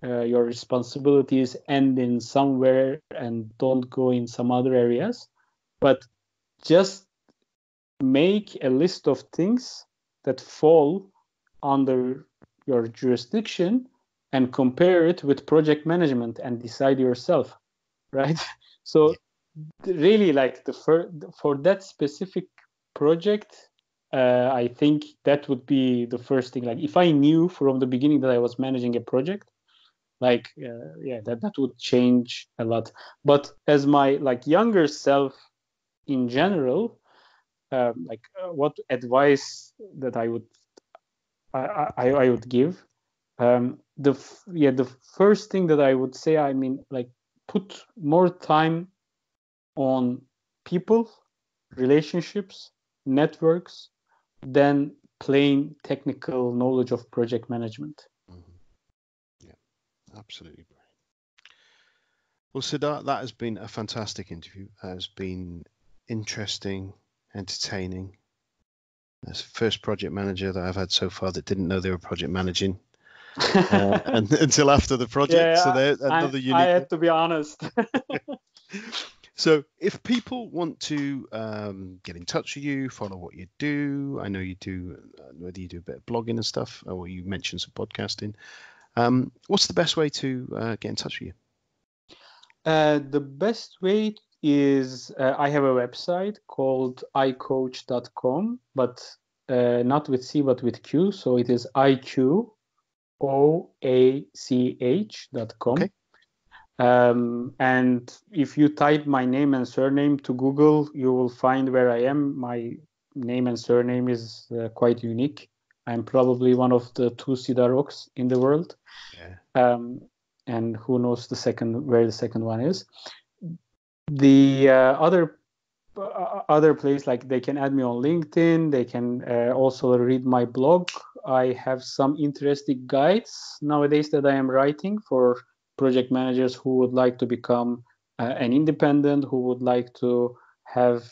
[SPEAKER 3] responsibilities end in somewhere and don't go in some other areas, but just make a list of things that fall under your jurisdiction and compare it with project management and decide yourself, right? So really, like for that specific project, I think that would be the first thing. Like if I knew from the beginning that I was managing a project, like that would change a lot. But as my like younger self in general, what advice that I would give, the first thing that I would say, I mean, like put more time on people, relationships, networks, than plain technical knowledge of project management.
[SPEAKER 2] Yeah, absolutely brilliant. Well, Sidar, that has been a fantastic interview. It has been interesting, entertaining. As first project manager that I've had so far that didn't know they were project managing and until after the project.
[SPEAKER 3] Yeah,
[SPEAKER 2] so there's another unique.
[SPEAKER 3] I had to be honest.
[SPEAKER 2] So if people want to get in touch with you, follow what you do, I know you do, whether you do a bit of blogging and stuff, or you mentioned some podcasting, what's the best way to get in touch with you?
[SPEAKER 3] The best way is I have a website called iQoach.com, but not with C, but with Q. So it is iQoach.com.
[SPEAKER 2] Okay.
[SPEAKER 3] And if you type my name and surname to Google, you will find where I am. My name and surname is quite unique. I'm probably one of the 2 Sidar Oks in the world.
[SPEAKER 2] Yeah.
[SPEAKER 3] And who knows where the second one is. The other place, like they can add me on LinkedIn. They can also read my blog. I have some interesting guides nowadays that I am writing for project managers who would like to become an independent, who would like to have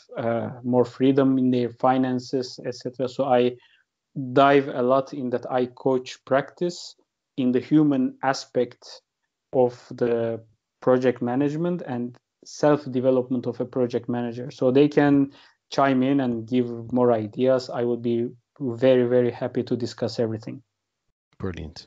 [SPEAKER 3] more freedom in their finances, etc. So I dive a lot in that iQoach practice in the human aspect of the project management and self-development of a project manager. So they can chime in and give more ideas. I would be very, very happy to discuss everything.
[SPEAKER 2] Brilliant.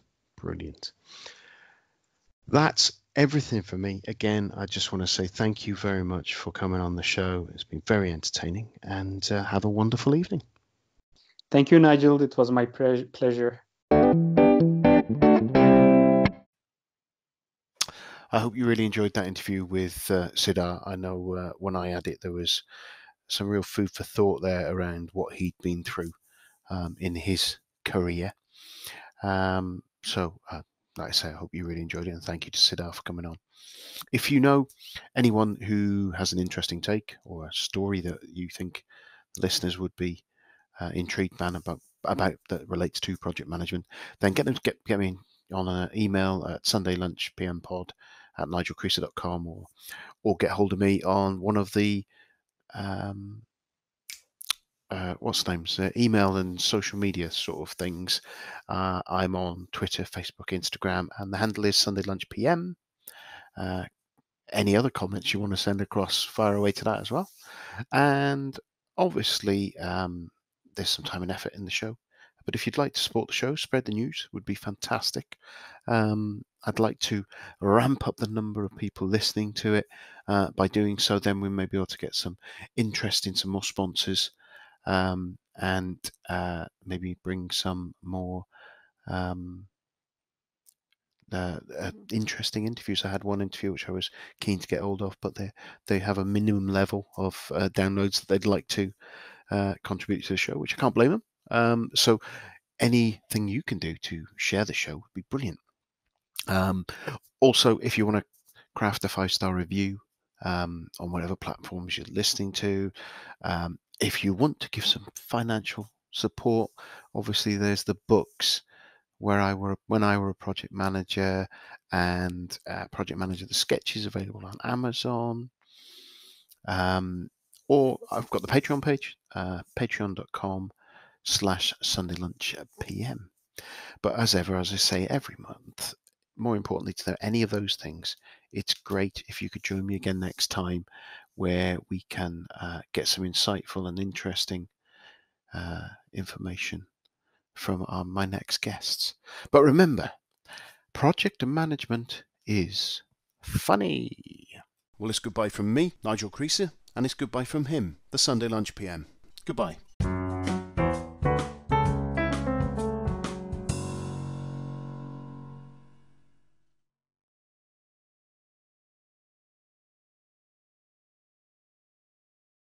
[SPEAKER 2] That's everything for me. Again, I just want to say thank you very much for coming on the show. It's been very entertaining, and have a wonderful evening.
[SPEAKER 3] Thank you, Nigel. It was my pleasure.
[SPEAKER 1] I hope you really enjoyed that interview with Sidar. I know when I had it, there was some real food for thought there around what he'd been through in his career. So, like I say, I hope you really enjoyed it, and thank you to Sidar for coming on. If you know anyone who has an interesting take or a story that you think listeners would be intrigued about that relates to project management, then get me on an email at sundaylunchpmpod@nigelcreaser.com or get hold of me on one of the email and social media sort of things. I'm on Twitter, Facebook, Instagram, and the handle is sundaylunchpm. Any other comments you want to send across, fire away to that as well. And obviously, there's some time and effort in the show. But if you'd like to support the show, spread the news would be fantastic. I'd like to ramp up the number of people listening to it. By doing so, then we may be able to get some interest in some more sponsors and maybe bring some more interesting interviews. I had one interview which I was keen to get hold of, but they have a minimum level of downloads that they'd like to contribute to the show, which I can't blame them. So anything you can do to share the show would be brilliant. Also, if you want to craft a 5-star review on whatever platforms you're listening to, if you want to give some financial support, obviously there's the books when I were a project manager, and project manager the sketches available on Amazon. Or I've got the Patreon page, patreon.com/SundayLunchPM. But as ever, as I say every month, more importantly to know any of those things, it's great if you could join me again next time, where we can get some insightful and interesting information from my next guests. But remember, project management is funny. Well, it's goodbye from me, Nigel Creaser, and it's goodbye from him, the Sunday Lunch PM. Goodbye.